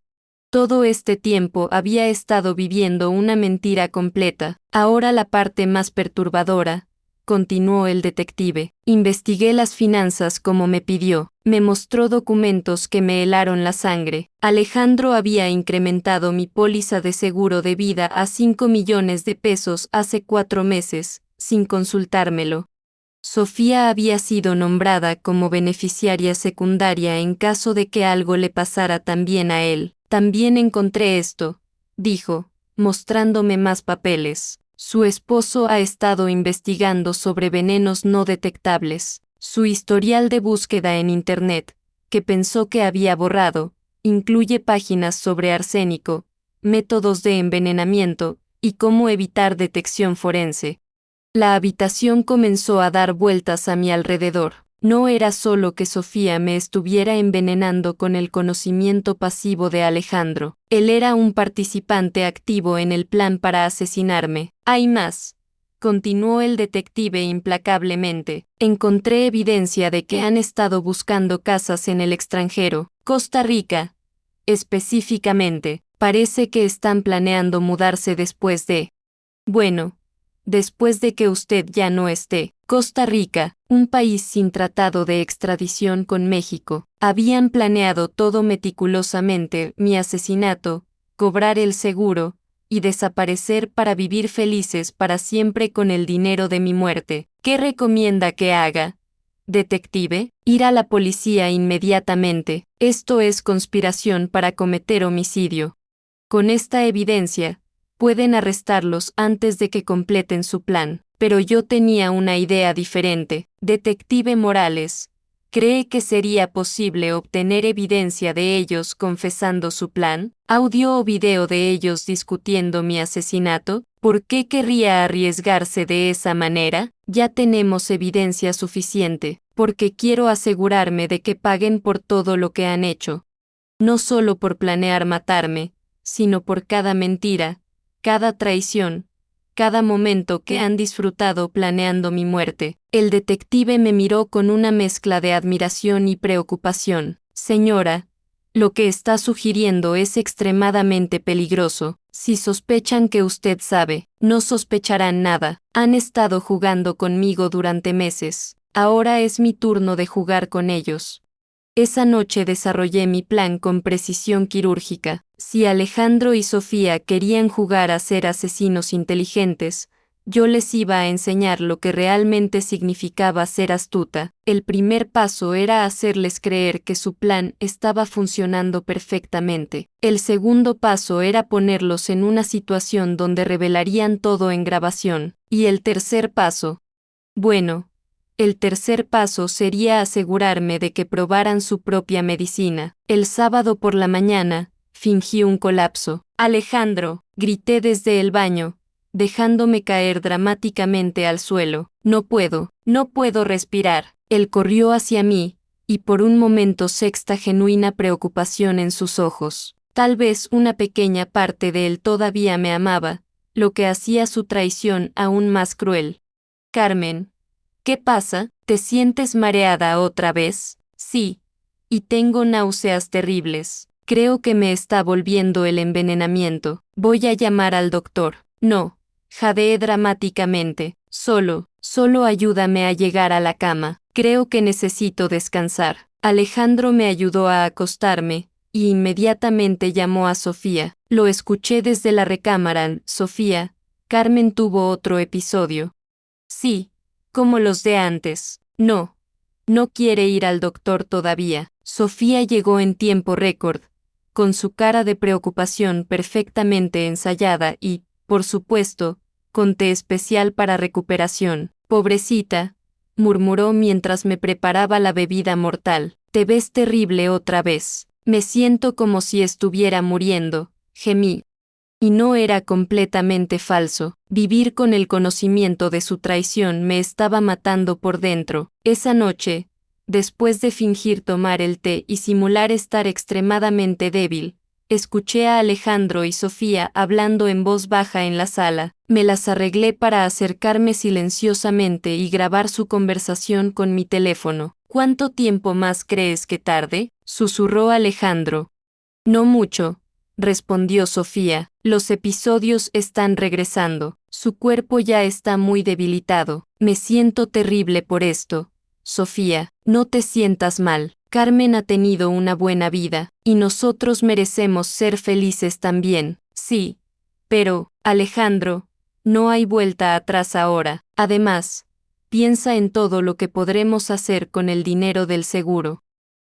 Todo este tiempo había estado viviendo una mentira completa. Ahora la parte más perturbadora, continuó el detective. Investigué las finanzas como me pidió. Me mostró documentos que me helaron la sangre. Alejandro había incrementado mi póliza de seguro de vida a 5 millones de pesos hace 4 meses, sin consultármelo. Sofía había sido nombrada como beneficiaria secundaria en caso de que algo le pasara también a él. También encontré esto, dijo, mostrándome más papeles. Su esposo ha estado investigando sobre venenos no detectables. Su historial de búsqueda en Internet, que pensó que había borrado, incluye páginas sobre arsénico, métodos de envenenamiento y cómo evitar detección forense. La habitación comenzó a dar vueltas a mi alrededor. No era solo que Sofía me estuviera envenenando con el conocimiento pasivo de Alejandro. Él era un participante activo en el plan para asesinarme. Hay más, continuó el detective implacablemente. Encontré evidencia de que han estado buscando casas en el extranjero, Costa Rica. Específicamente, parece que están planeando mudarse después de... Bueno, después de que usted ya no esté. Costa Rica, un país sin tratado de extradición con México. Habían planeado todo meticulosamente, mi asesinato, cobrar el seguro, y desaparecer para vivir felices para siempre con el dinero de mi muerte. ¿Qué recomienda que haga, detective? Ir a la policía inmediatamente. Esto es conspiración para cometer homicidio. Con esta evidencia, pueden arrestarlos antes de que completen su plan. Pero yo tenía una idea diferente. Detective Morales, ¿cree que sería posible obtener evidencia de ellos confesando su plan? ¿Audio o video de ellos discutiendo mi asesinato? ¿Por qué querría arriesgarse de esa manera? Ya tenemos evidencia suficiente, porque quiero asegurarme de que paguen por todo lo que han hecho. No solo por planear matarme, sino por cada mentira, cada traición, cada momento que han disfrutado planeando mi muerte. El detective me miró con una mezcla de admiración y preocupación. Señora, lo que está sugiriendo es extremadamente peligroso. Si sospechan que usted sabe, no sospecharán nada. Han estado jugando conmigo durante meses. Ahora es mi turno de jugar con ellos. Esa noche desarrollé mi plan con precisión quirúrgica. Si Alejandro y Sofía querían jugar a ser asesinos inteligentes, yo les iba a enseñar lo que realmente significaba ser astuta. El primer paso era hacerles creer que su plan estaba funcionando perfectamente. El segundo paso era ponerlos en una situación donde revelarían todo en grabación. Y el tercer paso. Bueno, el tercer paso sería asegurarme de que probaran su propia medicina. El sábado por la mañana, fingí un colapso. Alejandro, grité desde el baño, dejándome caer dramáticamente al suelo. No puedo respirar. Él corrió hacia mí, y por un momento sexta genuina preocupación en sus ojos. Tal vez una pequeña parte de él todavía me amaba, lo que hacía su traición aún más cruel. Carmen, ¿qué pasa? ¿Te sientes mareada otra vez? Sí, y tengo náuseas terribles. Creo que me está volviendo el envenenamiento. Voy a llamar al doctor. No, jadeé dramáticamente. Solo ayúdame a llegar a la cama. Creo que necesito descansar. Alejandro me ayudó a acostarme, y inmediatamente llamó a Sofía. Lo escuché desde la recámara. Sofía, Carmen tuvo otro episodio. Sí, como los de antes. No quiere ir al doctor todavía. Sofía llegó en tiempo récord, con su cara de preocupación perfectamente ensayada y, por supuesto, con té especial para recuperación. Pobrecita, murmuró mientras me preparaba la bebida mortal. Te ves terrible otra vez. Me siento como si estuviera muriendo, gemí. Y no era completamente falso. Vivir con el conocimiento de su traición me estaba matando por dentro. Esa noche, después de fingir tomar el té y simular estar extremadamente débil, escuché a Alejandro y Sofía hablando en voz baja en la sala. Me las arreglé para acercarme silenciosamente y grabar su conversación con mi teléfono. ¿Cuánto tiempo más crees que tarde?, susurró Alejandro. No mucho, respondió Sofía. Los episodios están regresando. Su cuerpo ya está muy debilitado. Me siento terrible por esto. Sofía, no te sientas mal. Carmen ha tenido una buena vida, y nosotros merecemos ser felices también. Sí. Pero, Alejandro, no hay vuelta atrás ahora. Además, piensa en todo lo que podremos hacer con el dinero del seguro.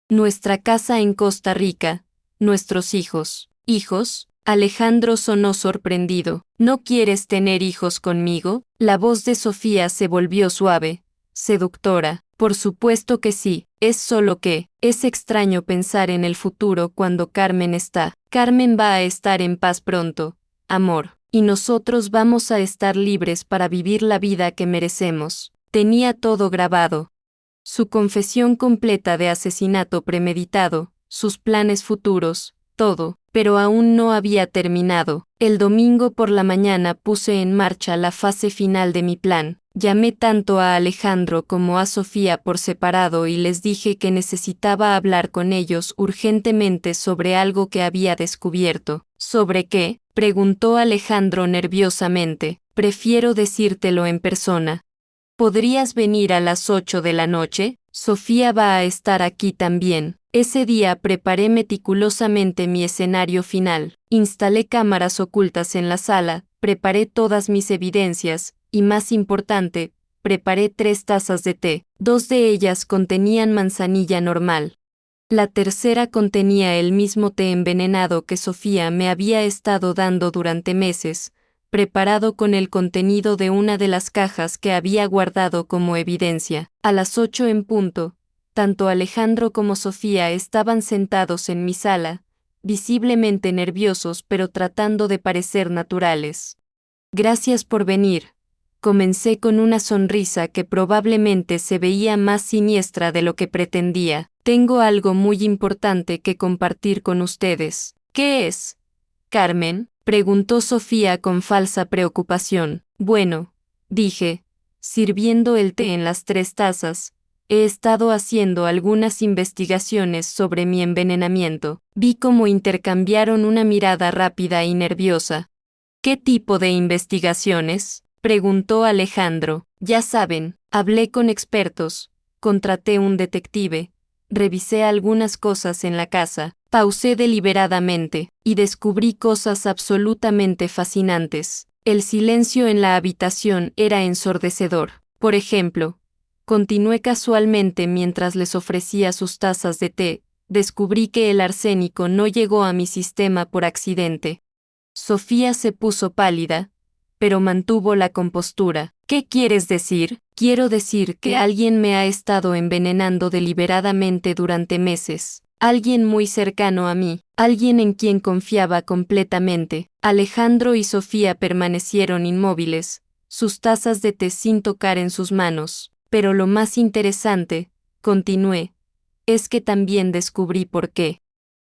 Nuestra casa en Costa Rica, nuestros hijos. ¿Hijos? Alejandro sonó sorprendido. ¿No quieres tener hijos conmigo? La voz de Sofía se volvió suave, seductora. Por supuesto que sí, es solo que, es extraño pensar en el futuro cuando Carmen está. Carmen va a estar en paz pronto, amor, y nosotros vamos a estar libres para vivir la vida que merecemos. Tenía todo grabado. Su confesión completa de asesinato premeditado, sus planes futuros, todo, pero aún no había terminado. El domingo por la mañana puse en marcha la fase final de mi plan. Llamé tanto a Alejandro como a Sofía por separado y les dije que necesitaba hablar con ellos urgentemente sobre algo que había descubierto. ¿Sobre qué?, preguntó Alejandro nerviosamente. Prefiero decírtelo en persona. ¿Podrías venir a las 8 de la noche? Sofía va a estar aquí también. Ese día preparé meticulosamente mi escenario final. Instalé cámaras ocultas en la sala, preparé todas mis evidencias, y más importante, preparé 3 tazas de té. 2 de ellas contenían manzanilla normal. La tercera contenía el mismo té envenenado que Sofía me había estado dando durante meses, preparado con el contenido de una de las cajas que había guardado como evidencia. A las 8 en punto, tanto Alejandro como Sofía estaban sentados en mi sala, visiblemente nerviosos pero tratando de parecer naturales. Gracias por venir. Comencé con una sonrisa que probablemente se veía más siniestra de lo que pretendía. Tengo algo muy importante que compartir con ustedes. ¿Qué es? Carmen, preguntó Sofía con falsa preocupación. Bueno, dije, sirviendo el té en las 3 tazas, he estado haciendo algunas investigaciones sobre mi envenenamiento. Vi cómo intercambiaron una mirada rápida y nerviosa. ¿Qué tipo de investigaciones?, preguntó Alejandro. Ya saben, hablé con expertos, contraté un detective, revisé algunas cosas en la casa, pausé deliberadamente, y descubrí cosas absolutamente fascinantes. El silencio en la habitación era ensordecedor. Por ejemplo, continué casualmente mientras les ofrecía sus tazas de té, descubrí que el arsénico no llegó a mi sistema por accidente. Sofía se puso pálida, pero mantuvo la compostura. ¿Qué quieres decir? Quiero decir que alguien me ha estado envenenando deliberadamente durante meses. Alguien muy cercano a mí, alguien en quien confiaba completamente. Alejandro y Sofía permanecieron inmóviles, sus tazas de té sin tocar en sus manos. Pero lo más interesante, continué, es que también descubrí por qué.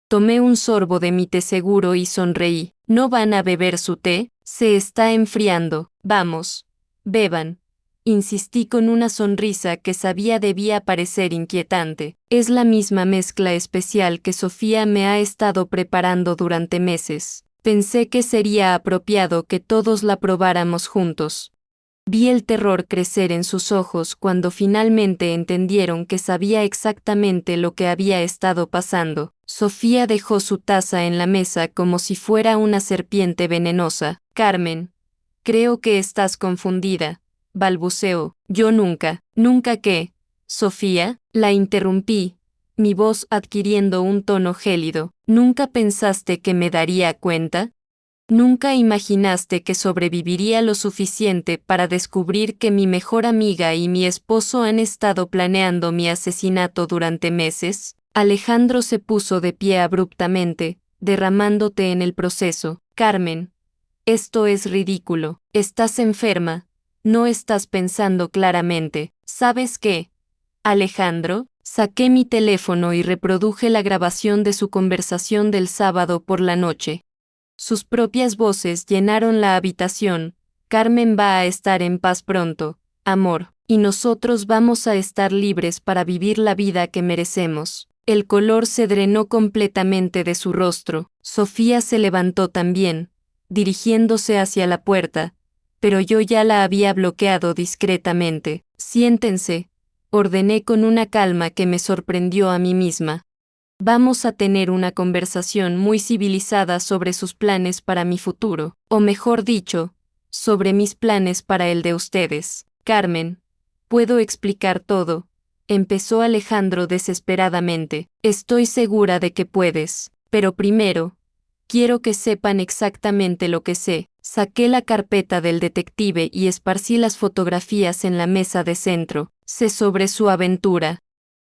Tomé un sorbo de mi té seguro y sonreí. ¿No van a beber su té? Se está enfriando. Vamos. Beban. Insistí con una sonrisa que sabía debía parecer inquietante. Es la misma mezcla especial que Sofía me ha estado preparando durante meses. Pensé que sería apropiado que todos la probáramos juntos. Vi el terror crecer en sus ojos cuando finalmente entendieron que sabía exactamente lo que había estado pasando. Sofía dejó su taza en la mesa como si fuera una serpiente venenosa. Carmen, creo que estás confundida, balbuceó. Yo nunca qué. Sofía, la interrumpí, mi voz adquiriendo un tono gélido. ¿Nunca pensaste que me daría cuenta? ¿Nunca imaginaste que sobreviviría lo suficiente para descubrir que mi mejor amiga y mi esposo han estado planeando mi asesinato durante meses? Alejandro se puso de pie abruptamente, derramándote en el proceso. Carmen, esto es ridículo. Estás enferma. No estás pensando claramente. ¿Sabes qué? Alejandro, saqué mi teléfono y reproduje la grabación de su conversación del sábado por la noche. Sus propias voces llenaron la habitación. Carmen va a estar en paz pronto, amor, y nosotros vamos a estar libres para vivir la vida que merecemos. El color se drenó completamente de su rostro. Sofía se levantó también, dirigiéndose hacia la puerta, pero yo ya la había bloqueado discretamente. Siéntense, ordené con una calma que me sorprendió a mí misma. Vamos a tener una conversación muy civilizada sobre sus planes para mi futuro, o mejor dicho, sobre mis planes para el de ustedes. Carmen, puedo explicar todo, empezó Alejandro desesperadamente. Estoy segura de que puedes, pero primero, quiero que sepan exactamente lo que sé. Saqué la carpeta del detective y esparcí las fotografías en la mesa de centro. Sé sobre su aventura.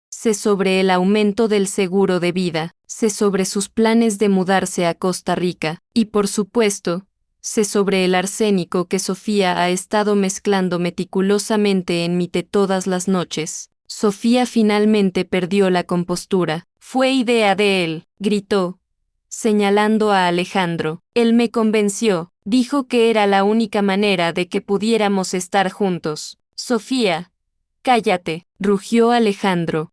Sé sobre el aumento del seguro de vida, sé sobre sus planes de mudarse a Costa Rica, y por supuesto, sé sobre el arsénico que Sofía ha estado mezclando meticulosamente en mi té todas las noches. Sofía finalmente perdió la compostura. Fue idea de él, gritó, señalando a Alejandro. Él me convenció, dijo que era la única manera de que pudiéramos estar juntos. Sofía, cállate, rugió Alejandro.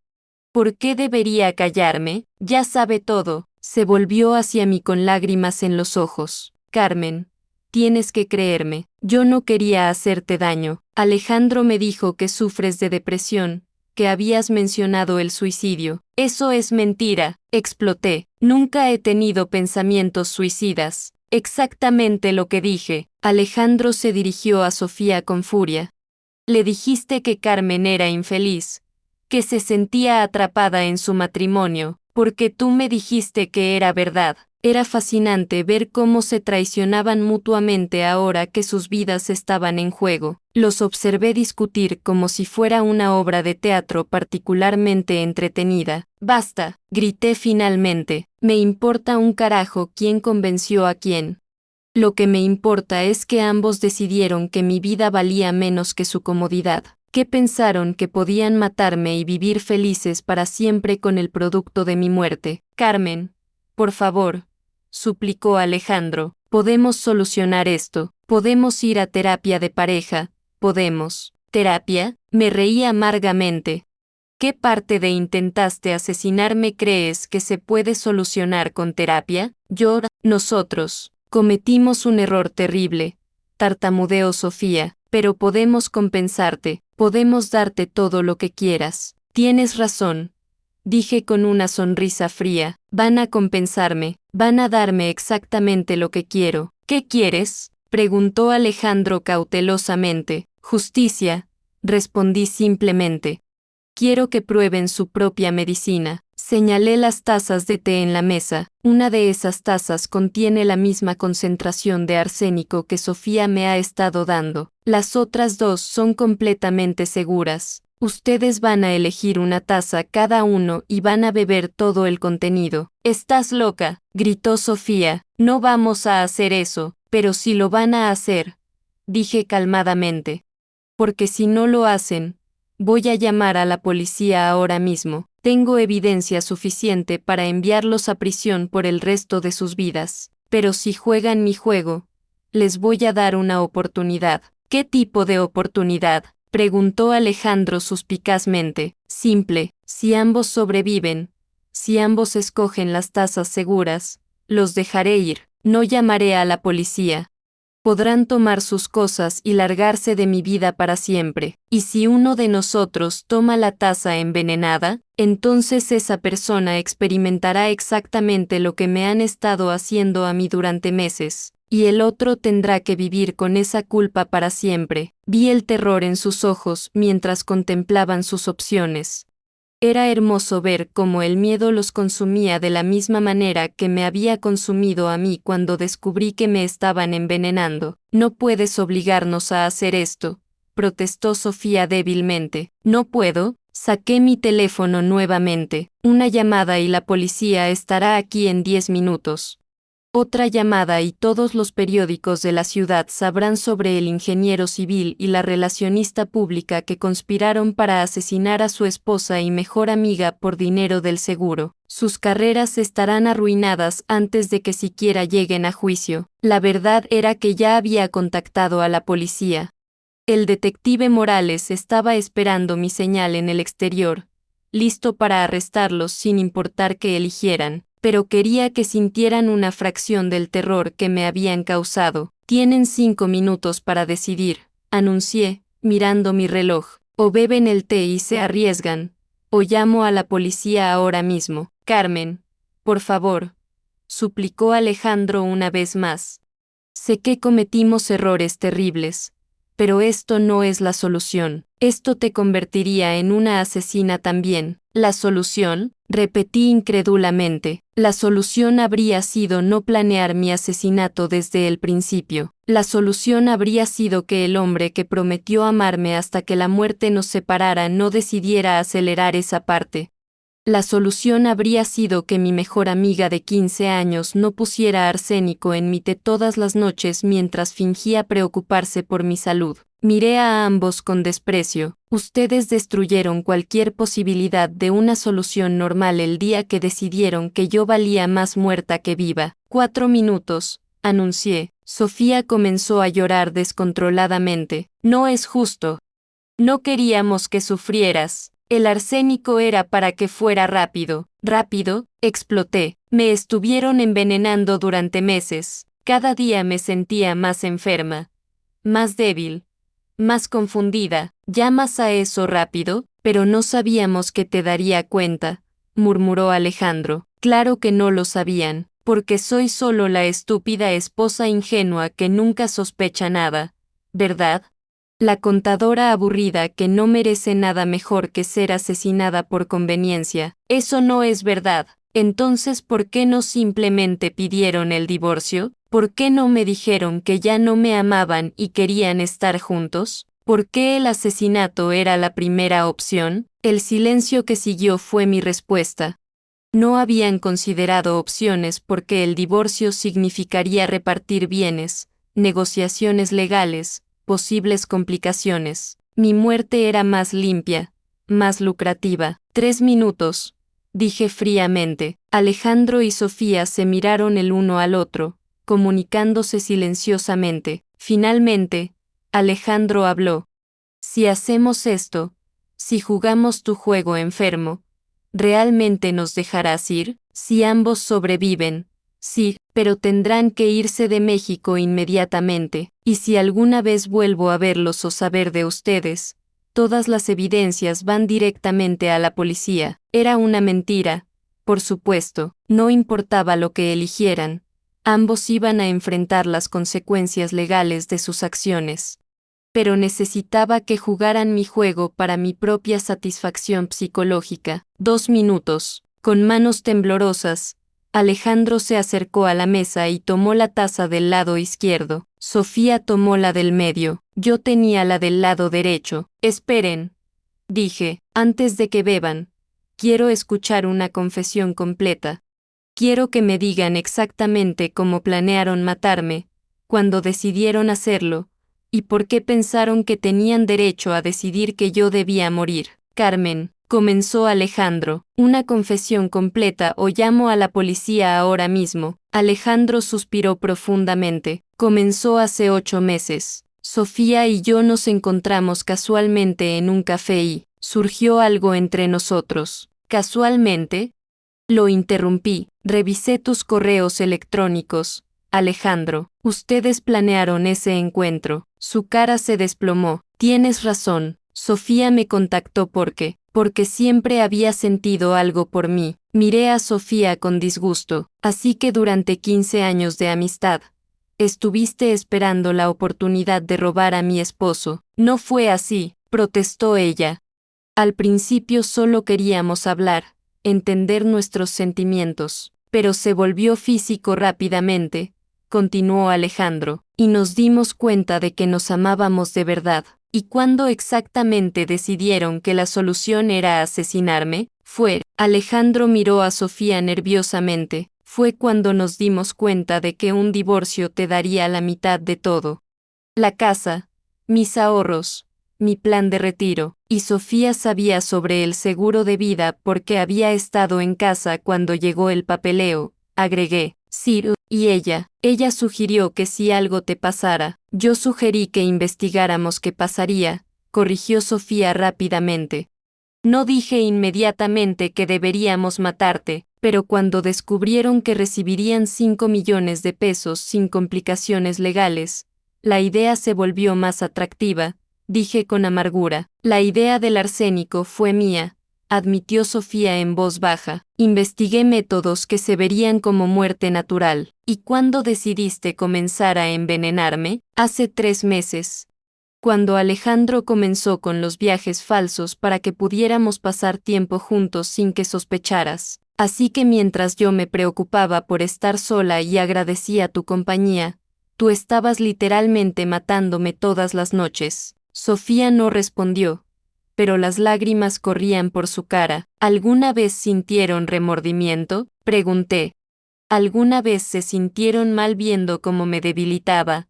¿Por qué debería callarme? Ya sabe todo. Se volvió hacia mí con lágrimas en los ojos. Carmen, tienes que creerme. Yo no quería hacerte daño. Alejandro me dijo que sufres de depresión, que habías mencionado el suicidio. Eso es mentira, exploté. Nunca he tenido pensamientos suicidas. Exactamente lo que dije. Alejandro se dirigió a Sofía con furia. Le dijiste que Carmen era infeliz, que se sentía atrapada en su matrimonio, porque tú me dijiste que era verdad. Era fascinante ver cómo se traicionaban mutuamente ahora que sus vidas estaban en juego. Los observé discutir como si fuera una obra de teatro particularmente entretenida. Basta, grité finalmente. Me importa un carajo quién convenció a quién. Lo que me importa es que ambos decidieron que mi vida valía menos que su comodidad. ¿Qué pensaron que podían matarme y vivir felices para siempre con el producto de mi muerte? Carmen, por favor, suplicó Alejandro, podemos solucionar esto, podemos ir a terapia de pareja, podemos. ¿Terapia? Me reí amargamente. ¿Qué parte de intentaste asesinarme crees que se puede solucionar con terapia? Nosotros, cometimos un error terrible, tartamudeó Sofía, pero podemos compensarte. Podemos darte todo lo que quieras. Tienes razón, dije con una sonrisa fría. Van a compensarme, van a darme exactamente lo que quiero. ¿Qué quieres? Preguntó Alejandro cautelosamente. Justicia, respondí simplemente. Quiero que prueben su propia medicina. Señalé las tazas de té en la mesa. Una de esas tazas contiene la misma concentración de arsénico que Sofía me ha estado dando. Las otras dos son completamente seguras. Ustedes van a elegir una taza cada uno y van a beber todo el contenido. «¿Estás loca?», gritó Sofía. «No vamos a hacer eso, pero sí lo van a hacer», dije calmadamente. «Porque si no lo hacen, voy a llamar a la policía ahora mismo. Tengo evidencia suficiente para enviarlos a prisión por el resto de sus vidas. Pero si juegan mi juego, les voy a dar una oportunidad». «¿Qué tipo de oportunidad?», preguntó Alejandro suspicazmente. «Simple, si ambos sobreviven, si ambos escogen las tazas seguras, los dejaré ir, no llamaré a la policía. Podrán tomar sus cosas y largarse de mi vida para siempre. Y si uno de nosotros toma la taza envenenada, entonces esa persona experimentará exactamente lo que me han estado haciendo a mí durante meses, y el otro tendrá que vivir con esa culpa para siempre». Vi el terror en sus ojos mientras contemplaban sus opciones. Era hermoso ver cómo el miedo los consumía de la misma manera que me había consumido a mí cuando descubrí que me estaban envenenando. «No puedes obligarnos a hacer esto», protestó Sofía débilmente. «No puedo». Saqué mi teléfono nuevamente. «Una llamada y la policía estará aquí en 10 minutos». Otra llamada y todos los periódicos de la ciudad sabrán sobre el ingeniero civil y la relacionista pública que conspiraron para asesinar a su esposa y mejor amiga por dinero del seguro. Sus carreras estarán arruinadas antes de que siquiera lleguen a juicio. La verdad era que ya había contactado a la policía. El detective Morales estaba esperando mi señal en el exterior, listo para arrestarlos sin importar qué eligieran. Pero quería que sintieran una fracción del terror que me habían causado. «Tienen 5 minutos para decidir», anuncié, mirando mi reloj. «O beben el té y se arriesgan, o llamo a la policía ahora mismo». «Carmen, por favor», suplicó Alejandro una vez más. «Sé que cometimos errores terribles, pero esto no es la solución. Esto te convertiría en una asesina también». «¿La solución?», repetí incrédulamente. «La solución habría sido no planear mi asesinato desde el principio. La solución habría sido que el hombre que prometió amarme hasta que la muerte nos separara no decidiera acelerar esa parte. La solución habría sido que mi mejor amiga de 15 años no pusiera arsénico en mi té todas las noches mientras fingía preocuparse por mi salud». Miré a ambos con desprecio. «Ustedes destruyeron cualquier posibilidad de una solución normal el día que decidieron que yo valía más muerta que viva». «4 minutos», anuncié. Sofía comenzó a llorar descontroladamente. «No es justo. No queríamos que sufrieras. El arsénico era para que fuera rápido». «¿Rápido?», exploté. «Me estuvieron envenenando durante meses. Cada día me sentía más enferma, más débil, más confundida». «¿Llamas a eso rápido? Pero no sabíamos que te daría cuenta», murmuró Alejandro. «Claro que no lo sabían, porque soy solo la estúpida esposa ingenua que nunca sospecha nada, ¿verdad? La contadora aburrida que no merece nada mejor que ser asesinada por conveniencia». «Eso no es verdad». «Entonces, ¿por qué no simplemente pidieron el divorcio? ¿Por qué no me dijeron que ya no me amaban y querían estar juntos? ¿Por qué el asesinato era la primera opción?». El silencio que siguió fue mi respuesta. No habían considerado opciones porque el divorcio significaría repartir bienes, negociaciones legales, posibles complicaciones. Mi muerte era más limpia, más lucrativa. 3 minutos, dije fríamente. Alejandro y Sofía se miraron el uno al otro, comunicándose silenciosamente. Finalmente, Alejandro habló. «Si hacemos esto, si jugamos tu juego enfermo, ¿realmente nos dejarás ir? Si ambos sobreviven, sí, pero tendrán que irse de México inmediatamente. Y si alguna vez vuelvo a verlos o saber de ustedes, todas las evidencias van directamente a la policía». Era una mentira, por supuesto. No importaba lo que eligieran, Ambos iban a enfrentar las consecuencias legales de sus acciones. Pero necesitaba que jugaran mi juego para mi propia satisfacción psicológica. 2 minutos. Con manos temblorosas, Alejandro se acercó a la mesa y tomó la taza del lado izquierdo. Sofía tomó la del medio. Yo tenía la del lado derecho. Esperen, dije, antes de que beban. Quiero escuchar una confesión completa. Quiero que me digan exactamente cómo planearon matarme, cuando decidieron hacerlo, y por qué pensaron que tenían derecho a decidir que yo debía morir. Carmen, comenzó Alejandro, una confesión completa o llamo a la policía ahora mismo. Alejandro suspiró profundamente. Comenzó hace 8 meses. Sofía y yo nos encontramos casualmente en un café y surgió algo entre nosotros. ¿Casualmente? Lo interrumpí. Revisé tus correos electrónicos, Alejandro. Ustedes planearon ese encuentro. Su cara se desplomó. Tienes razón. Sofía me contactó porque siempre había sentido algo por mí. Miré a Sofía con disgusto. Así que durante 15 años de amistad, estuviste esperando la oportunidad de robar a mi esposo. No fue así, protestó ella. Al principio solo queríamos hablar, entender nuestros sentimientos, pero se volvió físico rápidamente, continuó Alejandro, y nos dimos cuenta de que nos amábamos de verdad. ¿Y cuándo exactamente decidieron que la solución era asesinarme? Alejandro miró a Sofía nerviosamente, fue cuando nos dimos cuenta de que un divorcio te daría la mitad de todo. La casa, mis ahorros, mi plan de retiro, y Sofía sabía sobre el seguro de vida porque había estado en casa cuando llegó el papeleo, agregué. Ciro, y ella sugirió que si algo te pasara, yo sugerí que investigáramos qué pasaría, corrigió Sofía rápidamente. No dije inmediatamente que deberíamos matarte, pero cuando descubrieron que recibirían 5 millones de pesos sin complicaciones legales, la idea se volvió más atractiva, dije con amargura. La idea del arsénico fue mía, admitió Sofía en voz baja. Investigué métodos que se verían como muerte natural. ¿Y cuándo decidiste comenzar a envenenarme? Hace 3 meses. Cuando Alejandro comenzó con los viajes falsos para que pudiéramos pasar tiempo juntos sin que sospecharas. Así que mientras yo me preocupaba por estar sola y agradecía tu compañía, tú estabas literalmente matándome todas las noches. Sofía no respondió, pero las lágrimas corrían por su cara. ¿Alguna vez sintieron remordimiento? Pregunté. ¿Alguna vez se sintieron mal viendo cómo me debilitaba?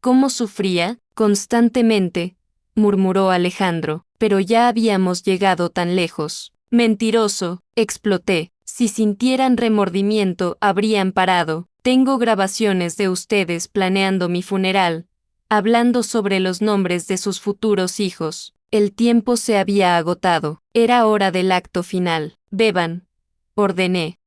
¿Cómo sufría? Constantemente, murmuró Alejandro, pero ya habíamos llegado tan lejos. Mentiroso, exploté. Si sintieran remordimiento, habrían parado. Tengo grabaciones de ustedes planeando mi funeral, hablando sobre los nombres de sus futuros hijos. El tiempo se había agotado. Era hora del acto final. Beban, ordené.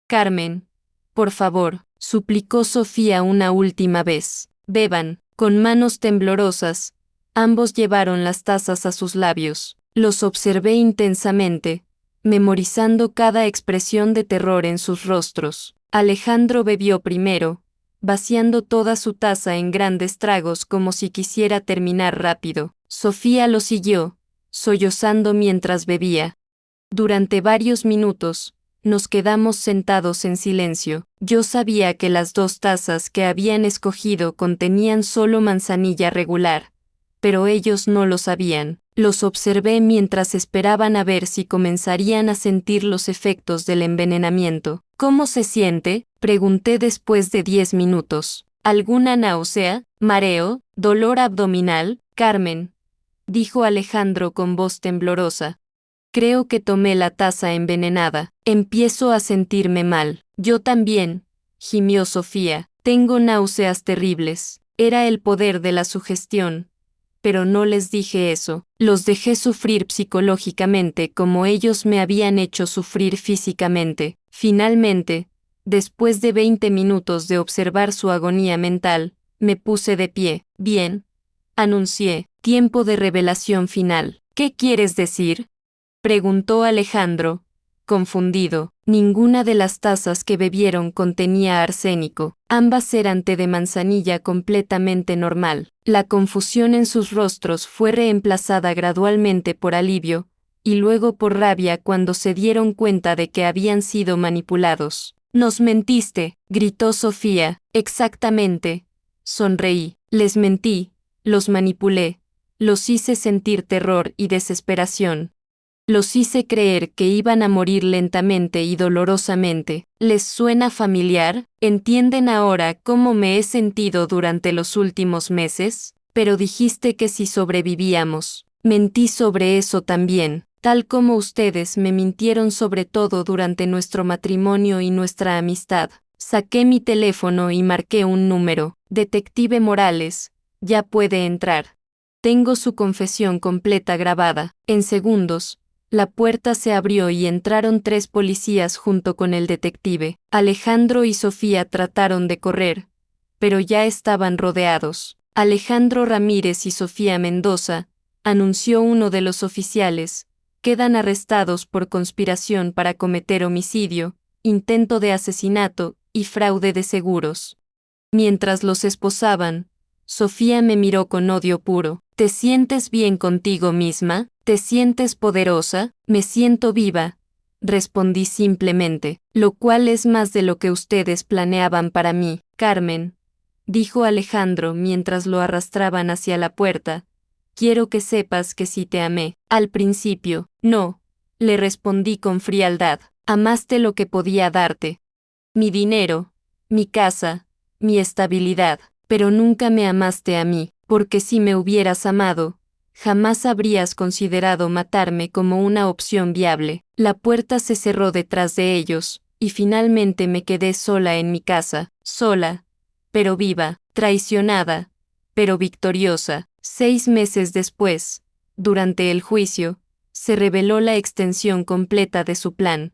Carmen, por favor, suplicó Sofía una última vez. Beban. Con manos temblorosas, ambos llevaron las tazas a sus labios. Los observé intensamente, memorizando cada expresión de terror en sus rostros. Alejandro bebió primero, vaciando toda su taza en grandes tragos como si quisiera terminar rápido. Sofía lo siguió, sollozando mientras bebía. Durante varios minutos, nos quedamos sentados en silencio. Yo sabía que las 2 tazas que habían escogido contenían solo manzanilla regular, pero ellos no lo sabían. Los observé mientras esperaban a ver si comenzarían a sentir los efectos del envenenamiento. ¿Cómo se siente?, pregunté después de 10 minutos. ¿Alguna náusea, mareo, dolor abdominal? Carmen, dijo Alejandro con voz temblorosa. Creo que tomé la taza envenenada. Empiezo a sentirme mal. Yo también, gimió Sofía. Tengo náuseas terribles. Era el poder de la sugestión. Pero no les dije eso. Los dejé sufrir psicológicamente como ellos me habían hecho sufrir físicamente. Finalmente, después de 20 minutos de observar su agonía mental, me puse de pie. Bien, anuncié. Tiempo de revelación final. ¿Qué quieres decir?, preguntó Alejandro, confundido. Ninguna de las tazas que bebieron contenía arsénico. Ambas eran té de manzanilla completamente normal. La confusión en sus rostros fue reemplazada gradualmente por alivio, y luego por rabia cuando se dieron cuenta de que habían sido manipulados. «Nos mentiste», gritó Sofía. «Exactamente». Sonreí. «Les mentí, los manipulé, los hice sentir terror y desesperación. Los hice creer que iban a morir lentamente y dolorosamente. ¿Les suena familiar? ¿Entienden ahora cómo me he sentido durante los últimos meses? Pero dijiste que si sobrevivíamos. Mentí sobre eso también, tal como ustedes me mintieron sobre todo durante nuestro matrimonio y nuestra amistad. Saqué mi teléfono y marqué un número. Detective Morales, ya puede entrar. Tengo su confesión completa grabada. En segundos, la puerta se abrió y entraron 3 policías junto con el detective. Alejandro y Sofía trataron de correr, pero ya estaban rodeados. Alejandro Ramírez y Sofía Mendoza, anunció uno de los oficiales, quedan arrestados por conspiración para cometer homicidio, intento de asesinato y fraude de seguros. Mientras los esposaban, Sofía me miró con odio puro. ¿Te sientes bien contigo misma? ¿Te sientes poderosa? Me siento viva, respondí simplemente, lo cual es más de lo que ustedes planeaban para mí. Carmen, dijo Alejandro mientras lo arrastraban hacia la puerta, quiero que sepas que sí te amé. Al principio, no, le respondí con frialdad, amaste lo que podía darte. Mi dinero, mi casa, mi estabilidad, pero nunca me amaste a mí, porque si me hubieras amado, jamás habrías considerado matarme como una opción viable. La puerta se cerró detrás de ellos, y finalmente me quedé sola en mi casa, sola, pero viva, traicionada, pero victoriosa. 6 meses después, durante el juicio, se reveló la extensión completa de su plan.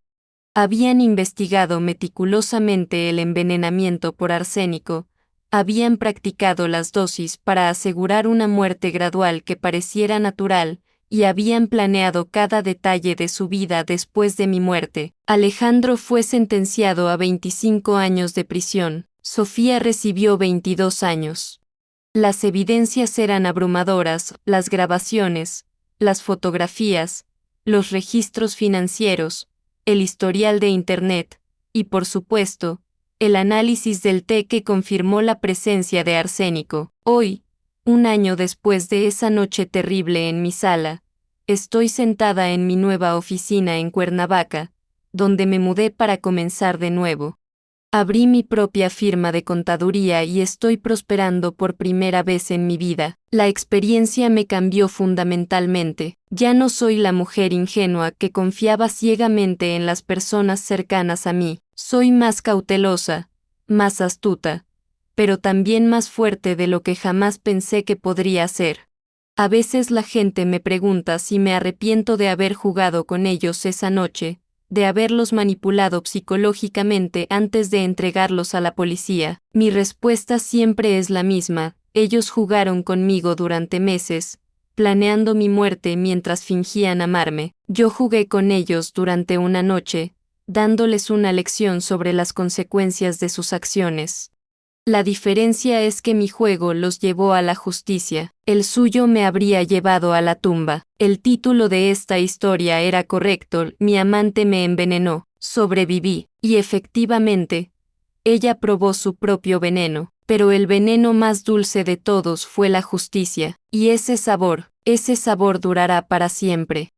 Habían investigado meticulosamente el envenenamiento por arsénico, habían practicado las dosis para asegurar una muerte gradual que pareciera natural, y habían planeado cada detalle de su vida después de mi muerte. Alejandro fue sentenciado a 25 años de prisión. Sofía recibió 22 años. Las evidencias eran abrumadoras, las grabaciones, las fotografías, los registros financieros, el historial de Internet, y por supuesto, el análisis del té que confirmó la presencia de arsénico. Hoy, 1 año después de esa noche terrible en mi sala, estoy sentada en mi nueva oficina en Cuernavaca, donde me mudé para comenzar de nuevo. Abrí mi propia firma de contaduría y estoy prosperando por primera vez en mi vida. La experiencia me cambió fundamentalmente. Ya no soy la mujer ingenua que confiaba ciegamente en las personas cercanas a mí. Soy más cautelosa, más astuta, pero también más fuerte de lo que jamás pensé que podría ser. A veces la gente me pregunta si me arrepiento de haber jugado con ellos esa noche, de haberlos manipulado psicológicamente antes de entregarlos a la policía. Mi respuesta siempre es la misma: ellos jugaron conmigo durante meses, planeando mi muerte mientras fingían amarme. Yo jugué con ellos durante una noche, dándoles una lección sobre las consecuencias de sus acciones. La diferencia es que mi juego los llevó a la justicia, el suyo me habría llevado a la tumba. El título de esta historia era correcto: mi amante me envenenó, sobreviví, y efectivamente, ella probó su propio veneno, pero el veneno más dulce de todos fue la justicia, y ese sabor durará para siempre.